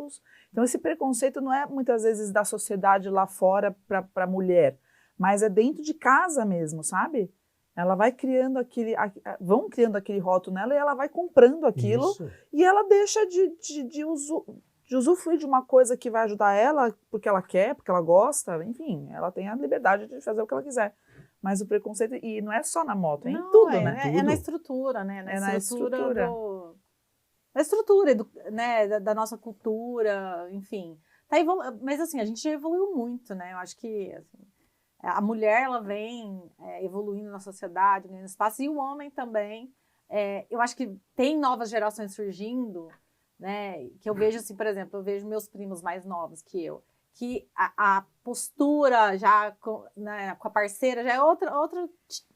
Então esse preconceito não é muitas vezes da sociedade lá fora para a mulher, mas é dentro de casa mesmo, sabe? Ela vai criando vão criando aquele rótulo nela e ela vai comprando aquilo. Isso. E ela deixa de usufruir de uma coisa que vai ajudar ela porque ela quer, porque ela gosta, enfim, ela tem a liberdade de fazer o que ela quiser. Mas o preconceito, e não é só na moto, é em tudo, né? É na estrutura, né? Na estrutura né? da nossa cultura, enfim. Tá, mas assim, a gente já evoluiu muito, né? Eu acho que assim, a mulher, ela vem evoluindo na sociedade, no espaço, e o homem também. Eu acho que tem novas gerações surgindo, né? Que eu vejo assim, por exemplo, eu vejo meus primos mais novos que eu, que a postura já né, com a parceira já é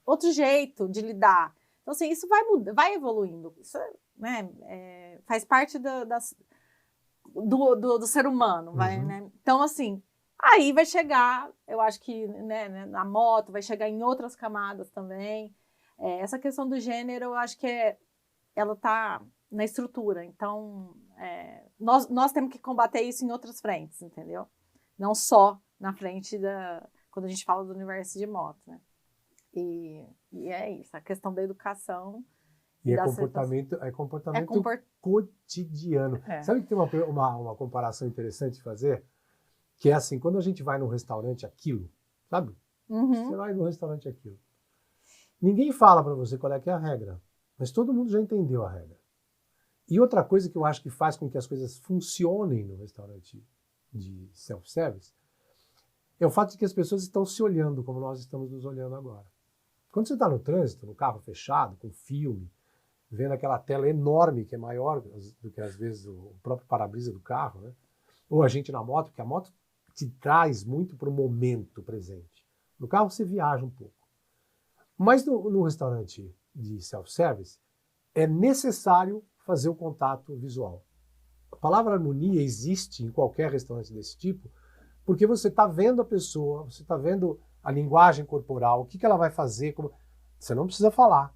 outro jeito de lidar. Então, assim, isso vai mudar, vai evoluindo. Isso, né, faz parte do ser humano, vai, né? Então, assim, aí vai chegar, eu acho que né, na moto, vai chegar em outras camadas também. Essa questão do gênero, eu acho que ela está na estrutura. Então, nós temos que combater isso em outras frentes, entendeu? Não só na frente quando a gente fala do universo de moto, né? E é isso, a questão da educação. E é comportamento cotidiano. Sabe que tem uma comparação interessante de fazer? Que é assim, quando a gente vai num restaurante Aquilo, sabe? Você vai num restaurante Aquilo. Ninguém fala para você qual é que é a regra, mas todo mundo já entendeu a regra. E outra coisa que eu acho que faz com que as coisas funcionem no restaurante de self-service é o fato de que as pessoas estão se olhando como nós estamos nos olhando agora. Quando você está no trânsito, no carro fechado, com filme, vendo aquela tela enorme que é maior do que às vezes o próprio para-brisa do carro, né? Ou a gente na moto, porque a moto te traz muito para o momento presente. No carro você viaja um pouco. Mas no restaurante de self-service é necessário fazer o contato visual. A palavra harmonia existe em qualquer restaurante desse tipo, porque você está vendo a pessoa, você está vendo a linguagem corporal, o que ela vai fazer. Você não precisa falar.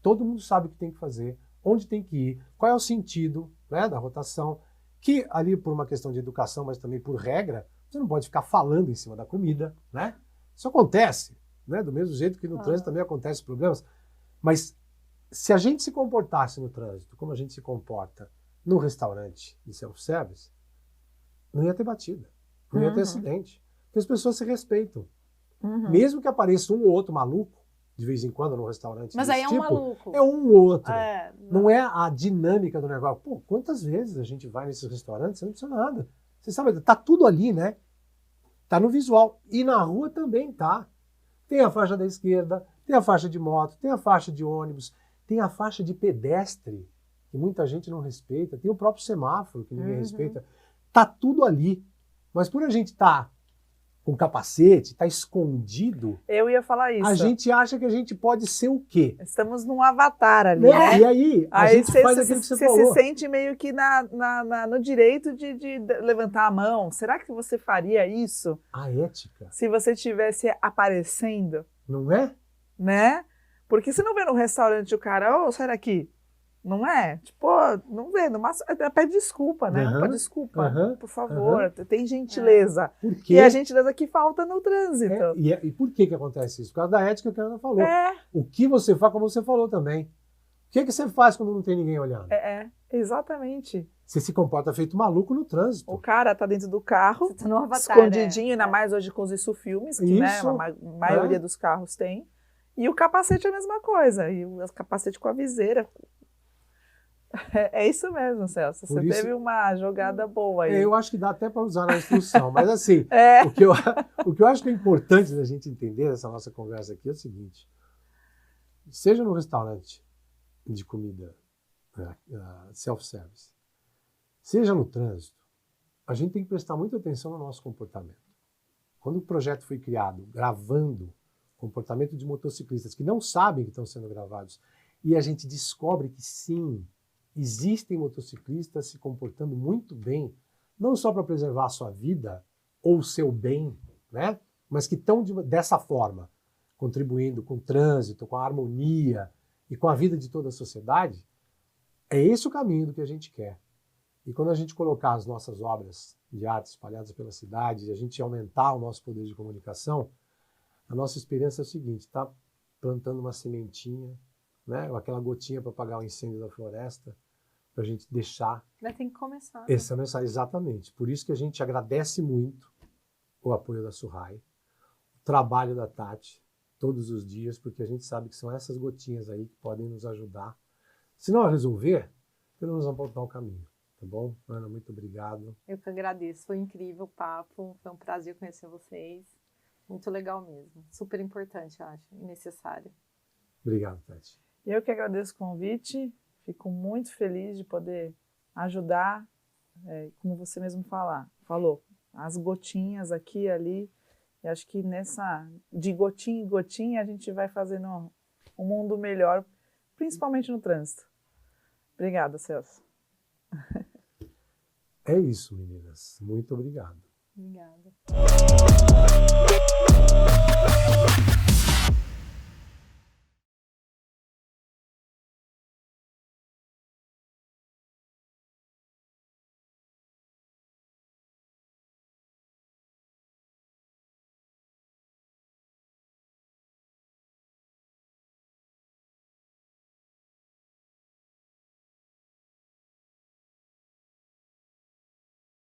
Todo mundo sabe o que tem que fazer, onde tem que ir, qual é o sentido, né, da rotação, que ali por uma questão de educação, mas também por regra, você não pode ficar falando em cima da comida, né? Isso acontece, né? Do mesmo jeito que no trânsito também acontecem problemas. Mas se a gente se comportasse no trânsito como a gente se comporta no restaurante de self-service, não ia ter batida, não ia ter acidente. Porque as pessoas se respeitam. Mesmo que apareça um ou outro maluco, de vez em quando no restaurante mas desse aí é tipo, um maluco. é um ou outro. Não. Não é a dinâmica do negócio. Pô, quantas vezes a gente vai nesses restaurantes, você não precisa nada. Você sabe, tá tudo ali, né? Tá no visual. E na rua também tá. Tem a faixa da esquerda, tem a faixa de moto, tem a faixa de ônibus, tem a faixa de pedestre, que muita gente não respeita, tem o próprio semáforo, que ninguém respeita. Tá tudo ali. Mas por a gente tá com capacete, tá escondido. Eu ia falar isso. A gente acha que a gente pode ser o quê? Estamos num avatar ali, né? E aí, a gente faz aquilo que você falou. Você se sente meio que no direito de levantar a mão. Será que você faria isso? A ética. Se você estivesse aparecendo. Não é? Né? Porque você não vê no restaurante o cara, sai daqui. Não é? Tipo, não vê, no máximo, pede desculpa, né? Pede desculpa, por favor, tem gentileza. Por quê? E a gentileza que falta no trânsito. E por que acontece isso? Por causa da ética que a Ana falou. O que você faz, como você falou também. O que você faz quando não tem ninguém olhando? Exatamente. Você se comporta feito maluco no trânsito. O cara tá dentro do carro, tá no avatar, escondidinho, ainda mais hoje com os ISU-filmes, que né, a maioria dos carros tem. E o capacete é a mesma coisa. E o capacete com a viseira. É isso mesmo, Celso. Você teve uma jogada boa aí. Eu acho que dá até para usar na instrução. Mas assim, o que eu acho que é importante da gente entender nessa nossa conversa aqui é o seguinte. Seja no restaurante de comida self-service, seja no trânsito, a gente tem que prestar muita atenção no nosso comportamento. Quando o projeto foi criado, gravando o comportamento de motociclistas que não sabem que estão sendo gravados, e a gente descobre que sim, existem motociclistas se comportando muito bem, não só para preservar a sua vida ou o seu bem, né? Mas que estão dessa forma, contribuindo com o trânsito, com a harmonia e com a vida de toda a sociedade. É esse o caminho do que a gente quer. E quando a gente colocar as nossas obras de arte espalhadas pela cidade e a gente aumentar o nosso poder de comunicação, a nossa experiência é o seguinte, tá plantando uma sementinha, né, ou aquela gotinha para apagar o incêndio da floresta, para a gente deixar... Mas tem que começar. Essa mensagem, exatamente. Por isso que a gente agradece muito o apoio da Surrai, o trabalho da Tati, todos os dias, porque a gente sabe que são essas gotinhas aí que podem nos ajudar. Se não a resolver, pelo menos apontar o caminho. Tá bom? Ana, muito obrigado. Eu que agradeço. Foi incrível o papo. Foi um prazer conhecer vocês. Muito legal mesmo. Super importante, eu acho. E necessário. Obrigado, Tati. Eu que agradeço o convite. Fico muito feliz de poder ajudar, como você mesmo falou, as gotinhas aqui e ali. E acho que de gotinha em gotinha, a gente vai fazendo um mundo melhor, principalmente no trânsito. Obrigada, Celso. É isso, meninas. Muito obrigado. Obrigada.